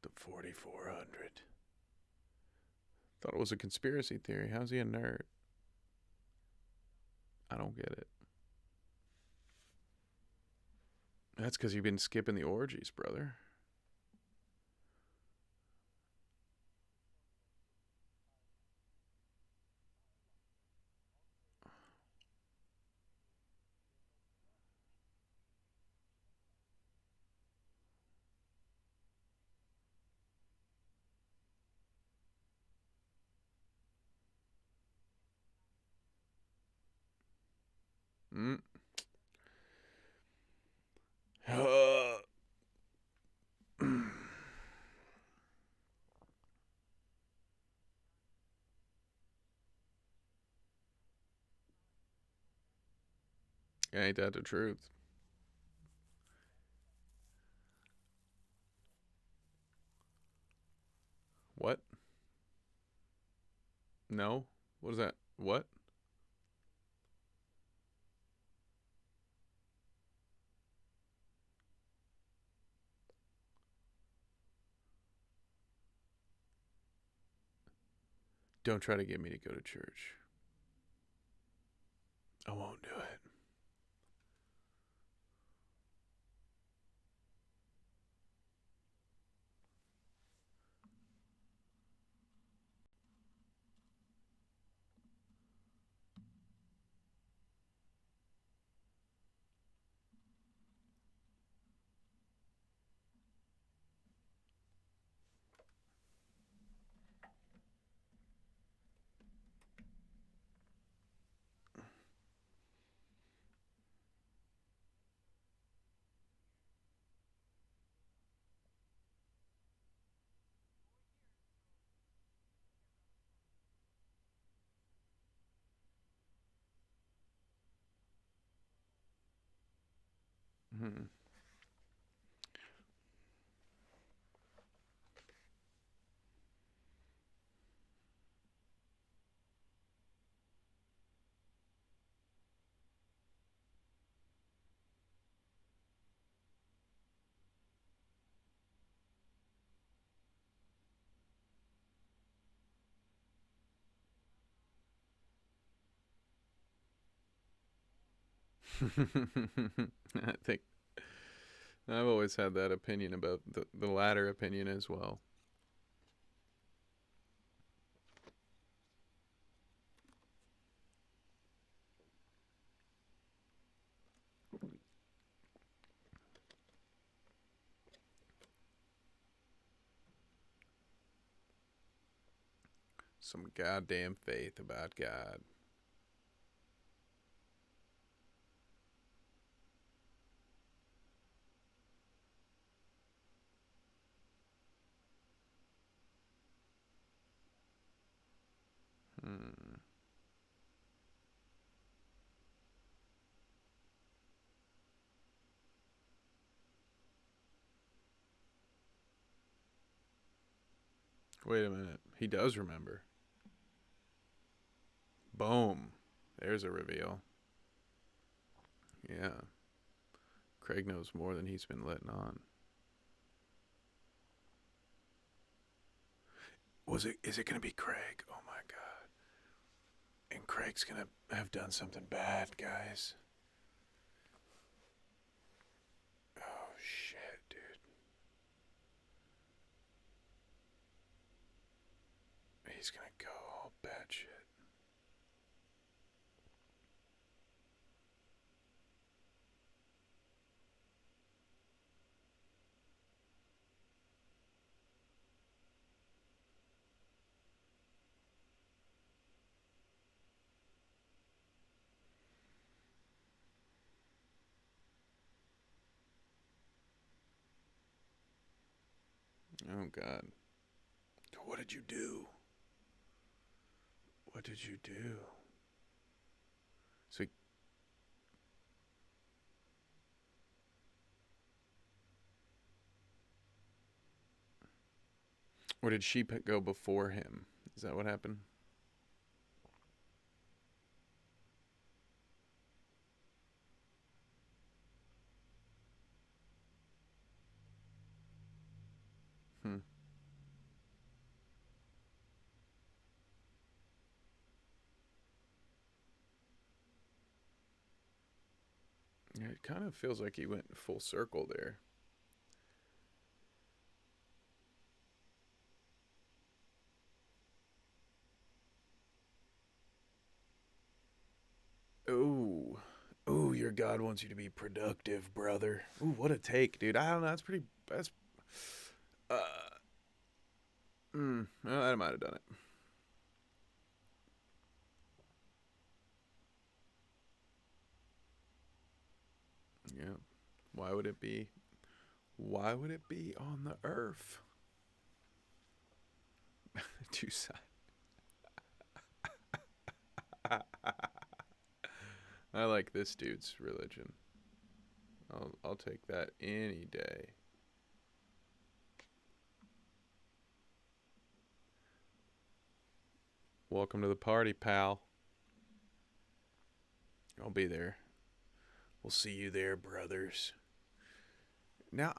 The 4400. Thought it was a conspiracy theory. How's he a nerd? I don't get it. That's because you've been skipping the orgies, brother. Mm. Ain't that the truth? What? No? What is that? What? Don't try to get me to go to church. I won't do it. Hmm. I think I've always had that opinion about the latter opinion as well. Some goddamn faith about God. Hmm. Wait a minute. He does remember. Boom. There's a reveal. Yeah. Craig knows more than he's been letting on. Is it gonna be Craig? Oh my god. And Craig's gonna have done something bad, guys. Oh shit, dude. He's gonna go all bad shit. Oh God. What did you do? What did you do? So, or did she go before him? Is that what happened? Hmm. Yeah, it kind of feels like he went full circle there. Ooh. Ooh, your God wants you to be productive, brother. Ooh, what a take, dude. I don't know. That's pretty. That's. Uh. Well, I might have done it. Yeah. Why would it be? Why would it be on the Earth? Two sides. I like this dude's religion. I'll take that any day. Welcome to the party, pal. I'll be there. We'll see you there, brothers. Now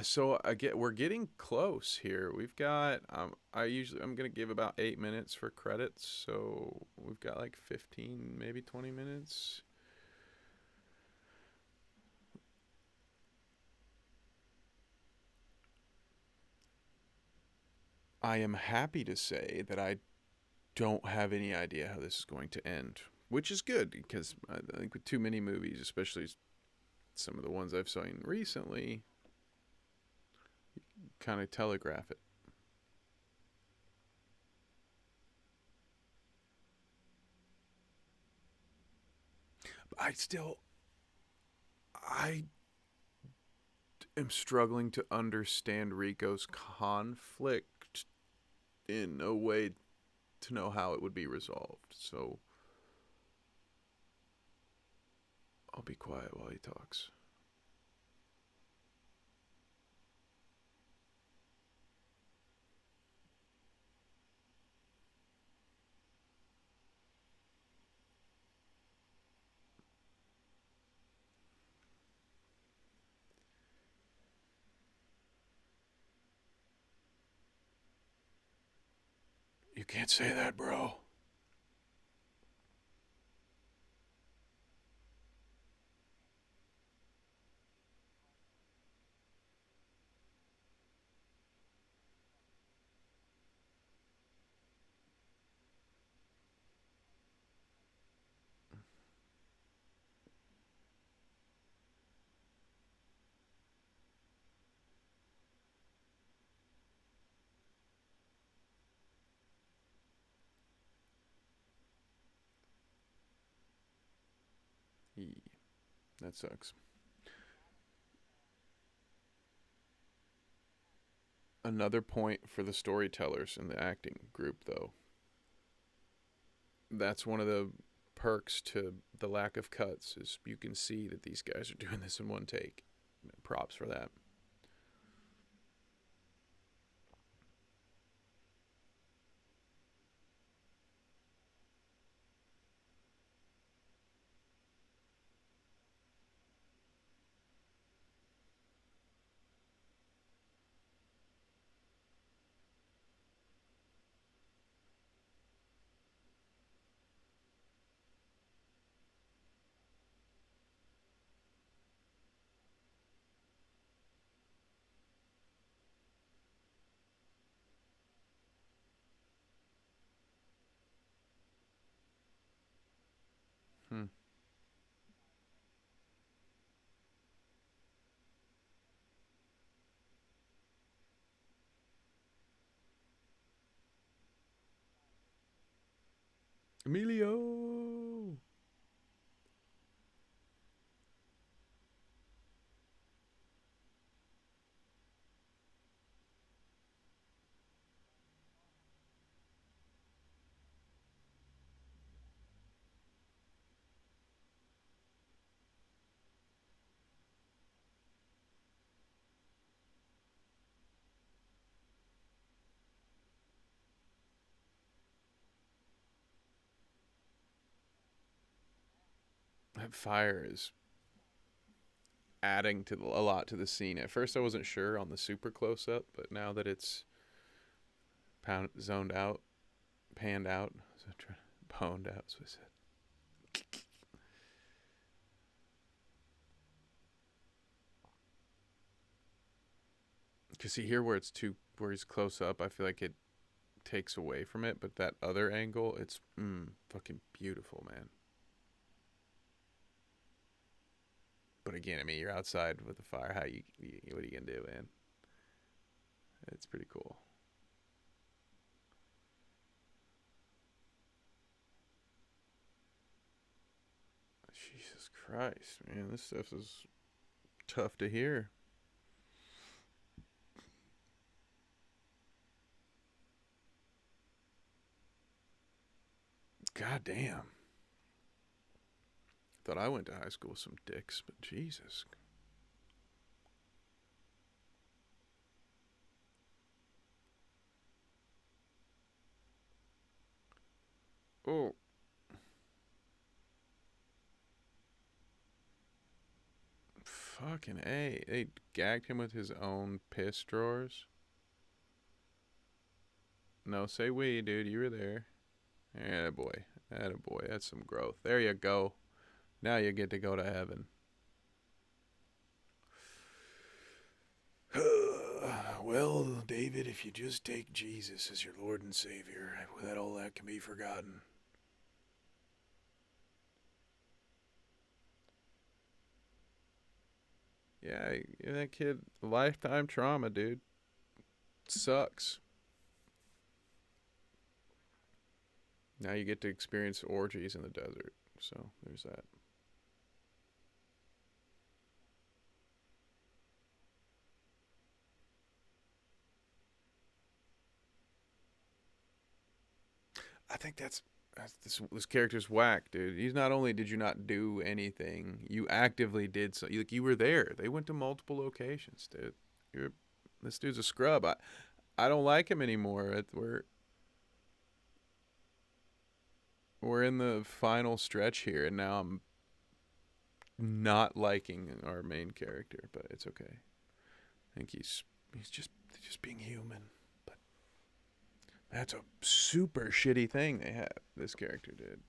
so I get we're getting close here. We've got I'm gonna give about 8 minutes for credits, so we've got like 15, maybe 20 minutes. I am happy to say that I don't have any idea how this is going to end, which is good because I think with too many movies, especially some of the ones I've seen recently, kind of telegraph it. I still I am struggling to understand Rico's conflict in a way to know how it would be resolved. So I'll be quiet while he talks. You can't say that, bro. He, that sucks. Another point for the storytellers in the acting group, though. That's one of the perks to the lack of cuts is you can see that these guys are doing this in one take. Props for that. Hmm. Emilio. that fire is adding to a lot to the scene. At first, I wasn't sure on the super close up, but now that it's zoned out, panned out, pwned out, so I said. Because see here where he's close up, I feel like it takes away from it, but that other angle, it's fucking beautiful, man. But again, I mean, you're outside with the fire. What are you gonna do, man? It's pretty cool. Jesus Christ, man, this stuff is tough to hear. God damn. Thought I went to high school with some dicks, but Jesus. Oh. Fucking A. They gagged him with his own piss drawers. No, say we, dude. You were there. Attaboy. Attaboy. That's some growth. There you go. Now you get to go to heaven. Well, David, if you just take Jesus as your Lord and Savior, that all that can be forgotten. Yeah, that kid, lifetime trauma, dude. Sucks. Now you get to experience orgies in the desert. So there's that. I think this character's whack, dude. He's not only did you not do anything, you actively did so. You were there. They went to multiple locations, dude. This dude's a scrub. I don't like him anymore. We're in the final stretch here, and now I'm not liking our main character, but it's okay. I think he's just being human. But that's a super shitty thing this character did.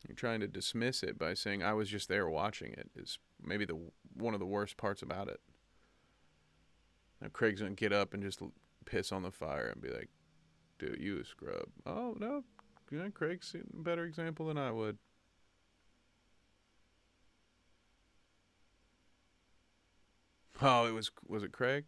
You're trying to dismiss it by saying I was just there watching it is maybe one of the worst parts about it. Now Craig's gonna get up and just piss on the fire and be like, "Dude, you a scrub." Oh no, Craig's a better example than I would. Oh, was it Craig?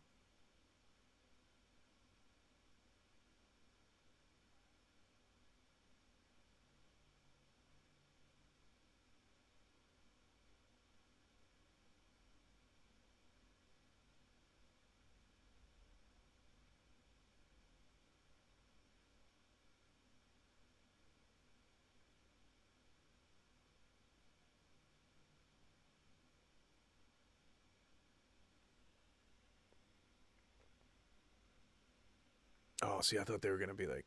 Oh, see, I thought they were gonna be like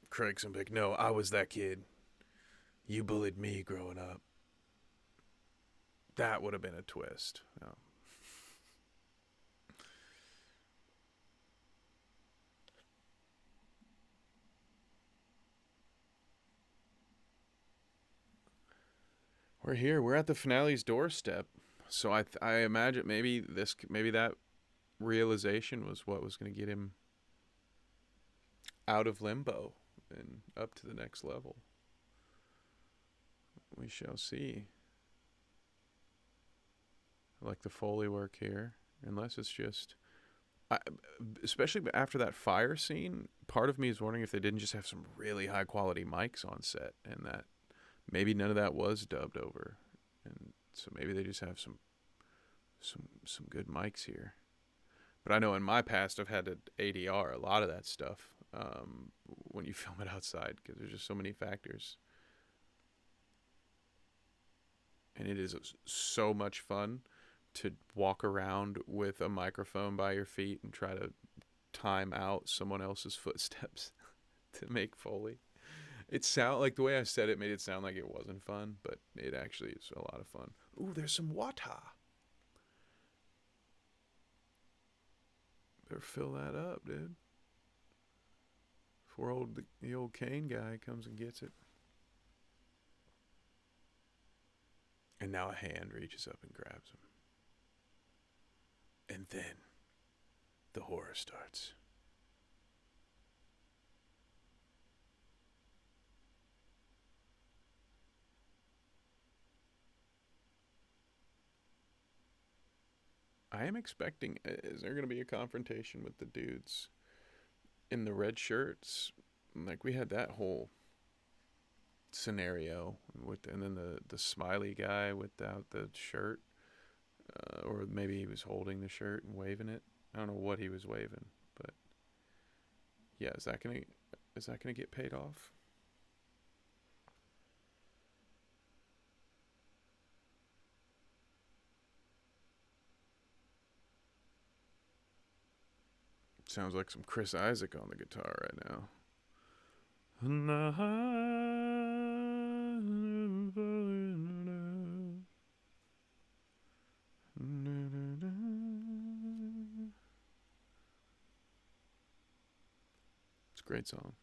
Craig's gonna be like, "No, I was that kid. You bullied me growing up." That would have been a twist. Oh. We're here. We're at the finale's doorstep. So I imagine maybe that realization was what was going to get him out of limbo and up to the next level. We shall see. I like the Foley work here, unless it's just, especially after that fire scene. Part of me is wondering if they didn't just have some really high quality mics on set, and that maybe none of that was dubbed over, and so maybe they just have some good mics here. But I know in my past I've had to ADR a lot of that stuff when you film it outside because there's just so many factors. And it is so much fun to walk around with a microphone by your feet and try to time out someone else's footsteps to make Foley. It sound like the way I said it made it sound like it wasn't fun, but it actually is a lot of fun. Ooh, there's some water. Better fill that up, dude. Before the old Kane guy comes and gets it. And now a hand reaches up and grabs him. And then the horror starts. I am expecting, is there going to be a confrontation with the dudes in the red shirts? Like, we had that whole scenario with, and then the smiley guy without the shirt, or maybe he was holding the shirt and waving it. I don't know what he was waving, but yeah, is that gonna get paid off? Sounds like some Chris Isaac on the guitar right now. It's a great song.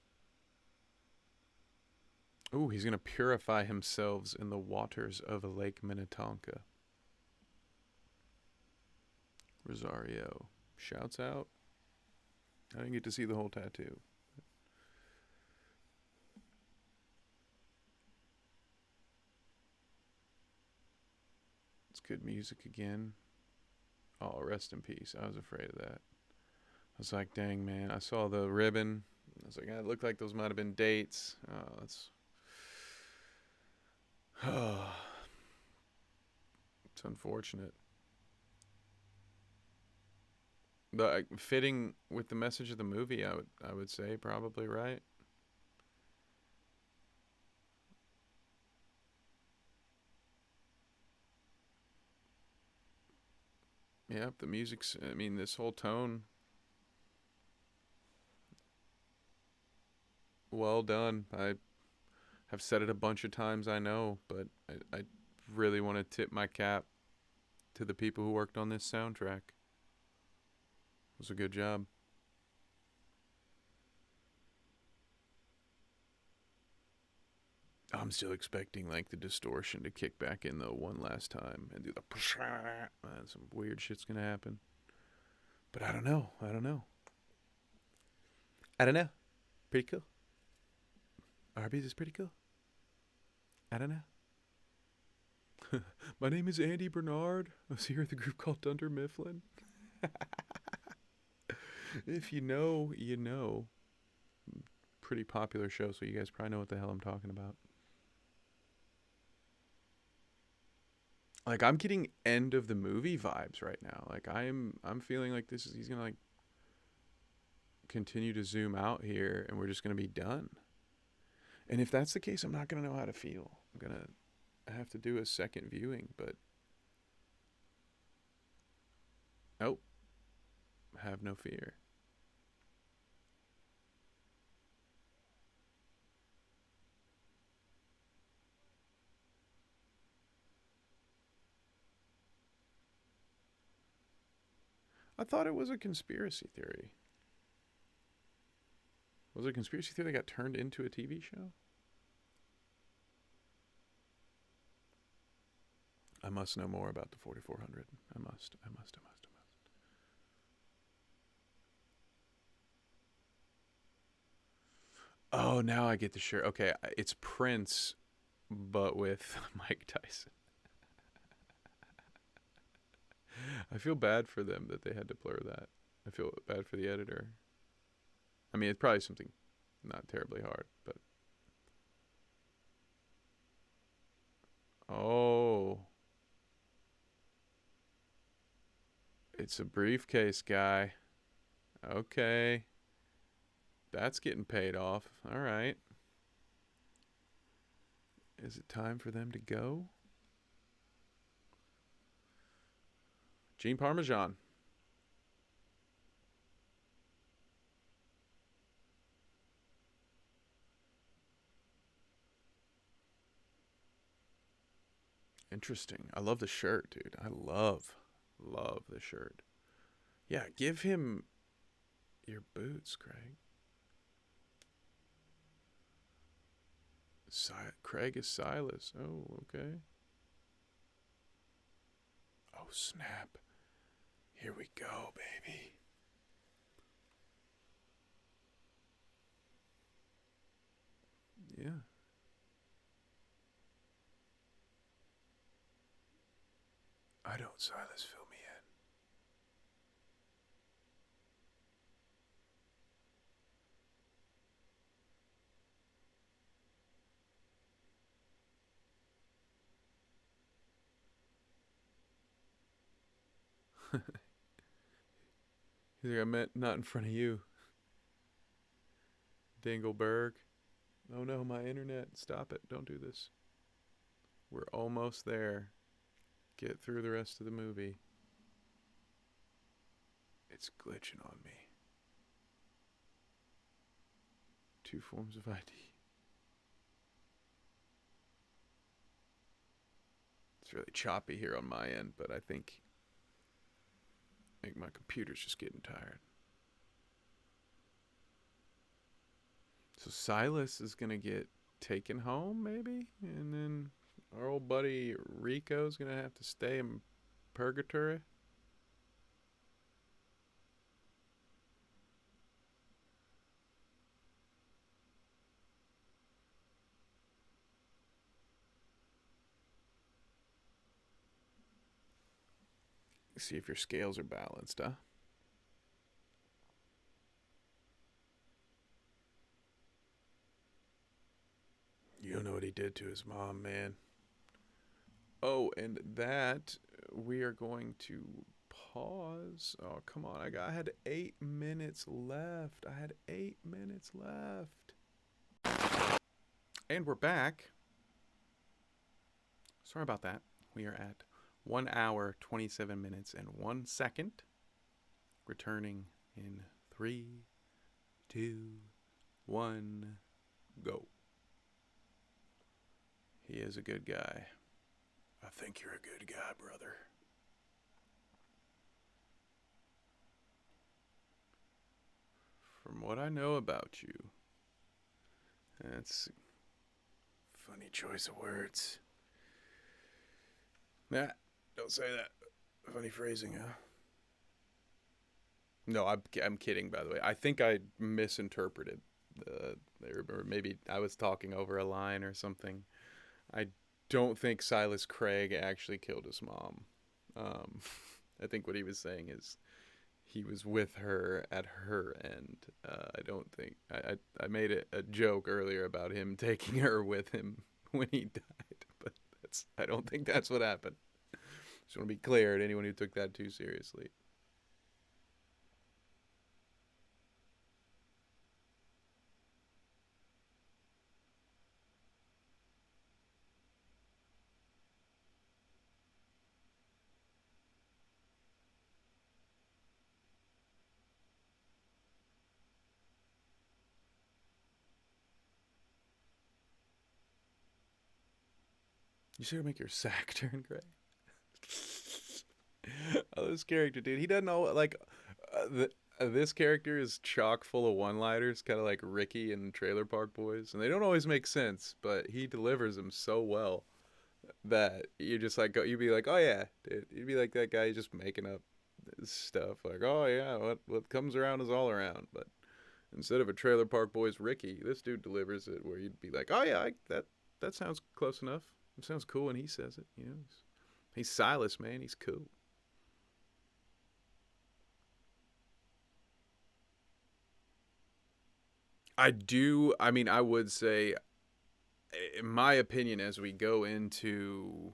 Ooh, he's gonna purify himself in the waters of Lake Minnetonka. Rosario shouts out. I didn't get to see the whole tattoo. It's good music again. Oh, rest in peace. I was afraid of that. I was like, dang, man. I saw the ribbon. I was like, it looked like those might have been dates. Oh, that's. It's unfortunate. But fitting with the message of the movie, I would say probably right. Yep, the music's. I mean, this whole tone. Well done. I have said it a bunch of times, I know, but I really want to tip my cap to the people who worked on this soundtrack. It was a good job. I'm still expecting like the distortion to kick back in though one last time and do the some weird shit's gonna happen. But I don't know. I don't know. I don't know. Pretty cool. Arby's is pretty cool. I don't know. My name is Andy Bernard. I was here at the group called Dunder Mifflin. If you know, you know. Pretty popular show, so you guys probably know what the hell I'm talking about. Like, I'm getting end of the movie vibes right now. Like, I'm feeling like he's gonna like continue to zoom out here and we're just gonna be done. And if that's the case, I'm not gonna know how to feel. I'm gonna have to do a second viewing, but oh, have no fear. I thought it was a conspiracy theory. Was it a conspiracy theory that got turned into a TV show? I must know more about the 4400. I must. I must. I must. I must. Oh, now I get the shirt. Okay, it's Prince, but with Mike Tyson. I feel bad for them that they had to blur that. I feel bad for the editor. I mean, it's probably something not terribly hard, but. Oh. It's a briefcase guy. Okay. That's getting paid off. All right. Is it time for them to go? Gene Parmesan. Interesting. I love the shirt, dude. I love the shirt. Yeah, give him your boots, Craig. Craig is Silas. Oh, okay. Oh, snap. Here we go, baby. Yeah. I don't, Silas. Fill me in. He's like, I meant not in front of you, Dingleberg. Oh no, my internet. Stop it. Don't do this. We're almost there. Get through the rest of the movie. It's glitching on me. Two forms of ID. It's really choppy here on my end, but I think my computer's just getting tired. So Silas is gonna get taken home, maybe, and then our old buddy Rico's gonna have to stay in purgatory. See if your scales are balanced, huh? You don't know what he did to his mom, man. Oh, and that we are going to pause. Oh, come on. I had 8 minutes left. I had 8 minutes left. And we're back. Sorry about that. We are at 1 hour, 27 minutes, and 1 second. Returning in 3, 2, 1, go. He is a good guy. I think you're a good guy, brother. From what I know about you, that's a funny choice of words. Nah, don't say that. Funny phrasing, huh? No, I'm kidding, by the way. I think I misinterpreted or maybe I was talking over a line or something. I don't think Silas Craig actually killed his mom. Um, I think what he was saying is he was with her at her end. I don't think I made a joke earlier about him taking her with him when he died, but I don't think that's what happened. Just want to be clear to anyone who took that too seriously. You should make your sack turn gray. Oh, this character, dude. He doesn't know like this character is chock full of one-liners, kind of like Ricky in Trailer Park Boys, and they don't always make sense, but he delivers them so well that you just like you'd be like, oh yeah, dude. You'd be like that guy just making up stuff like, oh yeah, what comes around is all around. But instead of a Trailer Park Boys Ricky, this dude delivers it where you'd be like, oh yeah, that sounds close enough. It sounds cool when he says it. You know, he's Silas, man. He's cool. I do. I mean, I would say, in my opinion, as we go into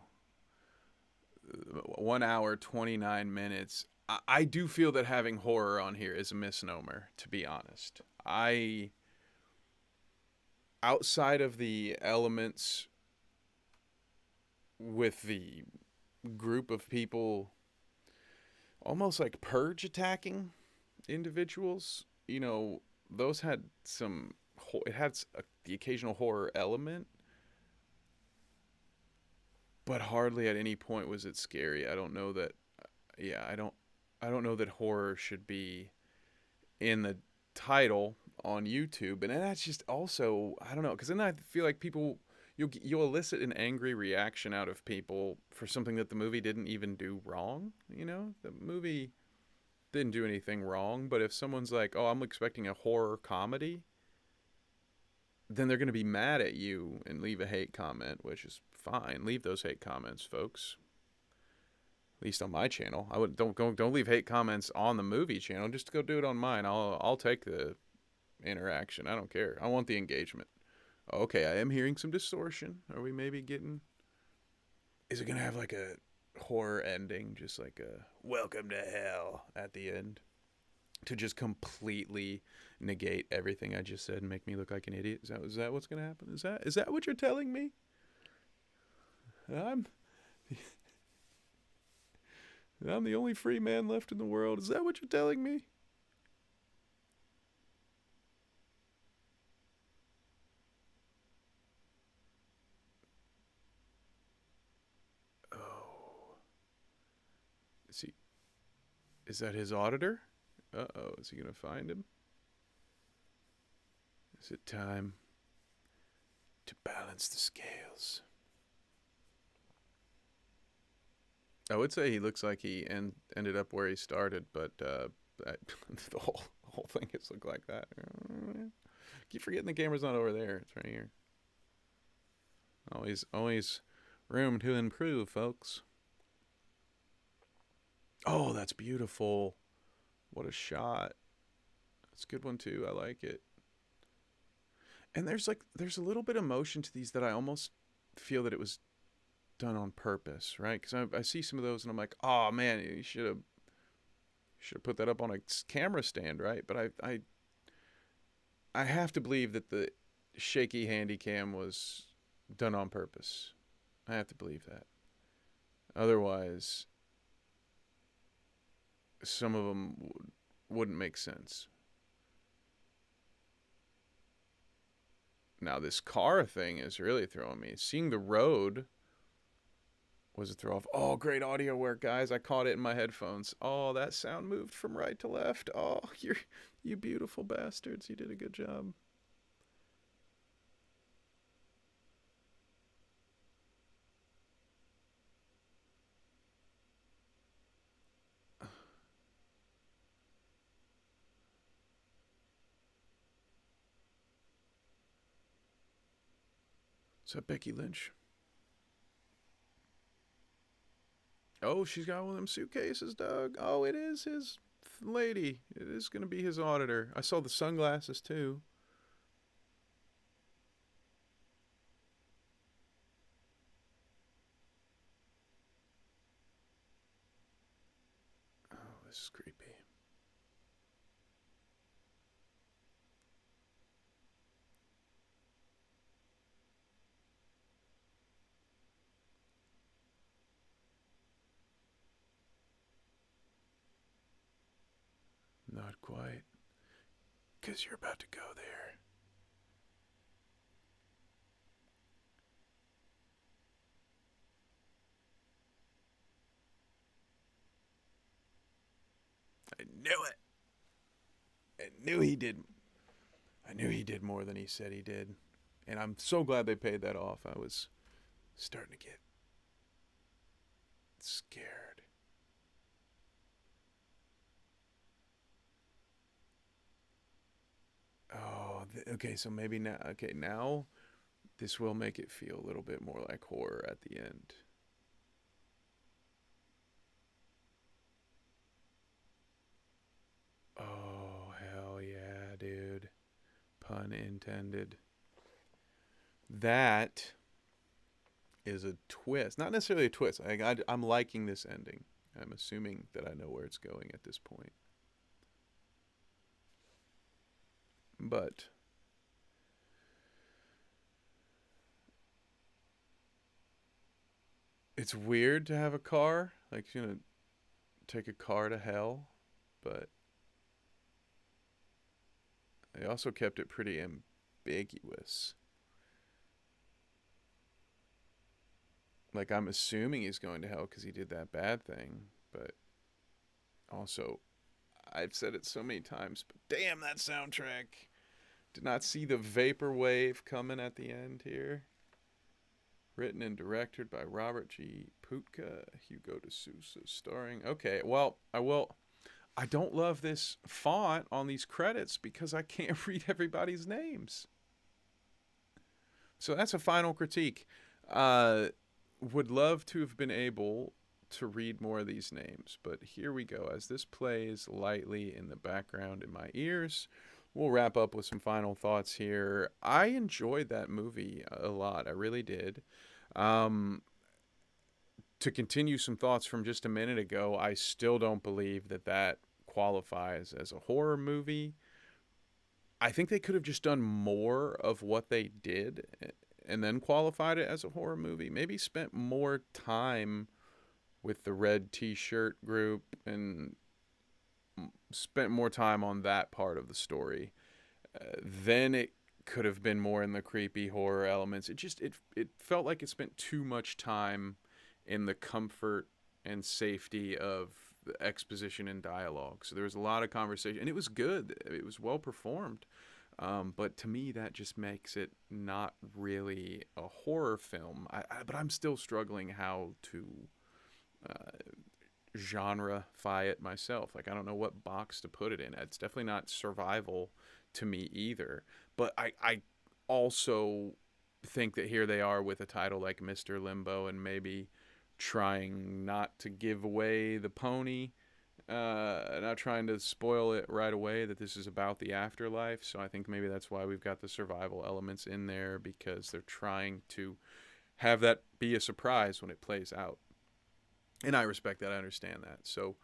1 hour, 29 minutes, I do feel that having horror on here is a misnomer, to be honest. Outside of the elements with the group of people almost like purge attacking individuals, those had some, it had the occasional horror element. but hardly at any point was it scary. I don't know that. Yeah, I don't know that horror should be in the title on YouTube, and that's just also I don't know because then I feel like people you'll elicit an angry reaction out of people for something that the movie didn't even do wrong. You know, the movie didn't do anything wrong, but if someone's like, "Oh, I'm expecting a horror comedy," then they're going to be mad at you and leave a hate comment, which is fine. Leave those hate comments, folks. At least on my channel. I would don't leave hate comments on the movie channel. Just go do it on mine. I'll take the interaction. I don't care. I want the engagement. Okay, I am hearing some distortion. Are we maybe getting? Is it gonna have like a horror ending, just like a "Welcome to Hell" at the end, to just completely negate everything I just said and make me look like an idiot? Is that what's gonna happen? Is that what you're telling me? I'm I'm the only free man left in the world. Is that what you're telling me? Oh, is he? Is that his auditor? Uh-oh, is he gonna find him? Is it time to balance the scales? I would say he looks like he ended up where he started, but the whole thing has looked like that. Keep forgetting the camera's not over there; it's right here. Always room to improve, folks. Oh, that's beautiful! What a shot! That's a good one too. I like it. And there's a little bit of motion to these that I almost feel that it was done on purpose, right? Because I see some of those and I'm like, oh man, you should have put that up on a camera stand, right? But I have to believe that the shaky handy cam was done on purpose. I have to believe that. Otherwise, some of them wouldn't make sense. Now this car thing is really throwing me. Seeing the road was a throw off. Oh, great audio work, guys. I caught it in my headphones. Oh, that sound moved from right to left. Oh, you beautiful bastards. You did a good job. Is that Becky Lynch? Oh, she's got one of them suitcases, Doug. Oh, it is his lady. It is going to be his auditor. I saw the sunglasses, too. Oh, this is creepy. Not quite. Because you're about to go there. I knew it. I knew he did. I knew he did more than he said he did. And I'm so glad they paid that off. I was starting to get scared. Oh, okay. So maybe now. Okay, now this will make it feel a little bit more like horror at the end. Oh, hell yeah, dude. Pun intended. That is a twist. Not necessarily a twist. I'm liking this ending. I'm assuming that I know where it's going at this point. But it's weird to have a car. Like, you know, take a car to hell. But they also kept it pretty ambiguous. Like, I'm assuming he's going to hell because he did that bad thing. But also, I've said it so many times, but damn that soundtrack. Did not see the vaporwave coming at the end here. Written and directed by Robert G. Putka, Hugo de Sousa, starring. Okay, well, I don't love this font on these credits because I can't read everybody's names. So that's a final critique. Uh, would love to have been able to read more of these names, but here we go. As this plays lightly in the background in my ears, we'll wrap up with some final thoughts here. I enjoyed that movie a lot. I really did. Um, to continue some thoughts from just a minute ago, I still don't believe that that qualifies as a horror movie. I think they could have just done more of what they did and then qualified it as a horror movie. Maybe spent more time with the red t-shirt group and spent more time on that part of the story. Then it could have been more in the creepy horror elements. It felt like it spent too much time in the comfort and safety of the exposition and dialogue. So there was a lot of conversation, and it was good. It was well performed. But to me, that just makes it not really a horror film. But I'm still struggling how to genreify it myself. Like, I don't know what box to put it in. It's definitely not survival to me either. But I also think that here they are with a title like Mr. Limbo and maybe trying not to give away the pony, not trying to spoil it right away that this is about the afterlife. So I think maybe that's why we've got the survival elements in there, because they're trying to have that be a surprise when it plays out. And I respect that. I understand that. So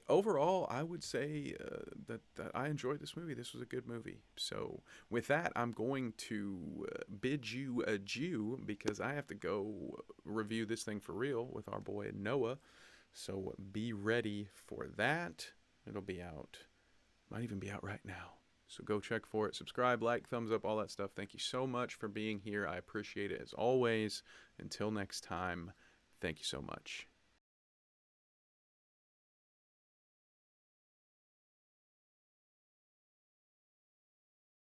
overall, I would say that I enjoyed this movie. This was a good movie. So with that, I'm going to bid you adieu because I have to go review this thing for real with our boy Noah. So be ready for that. It'll be out. Might even be out right now. So go check for it. Subscribe, like, thumbs up, all that stuff. Thank you so much for being here. I appreciate it as always. Until next time, thank you so much.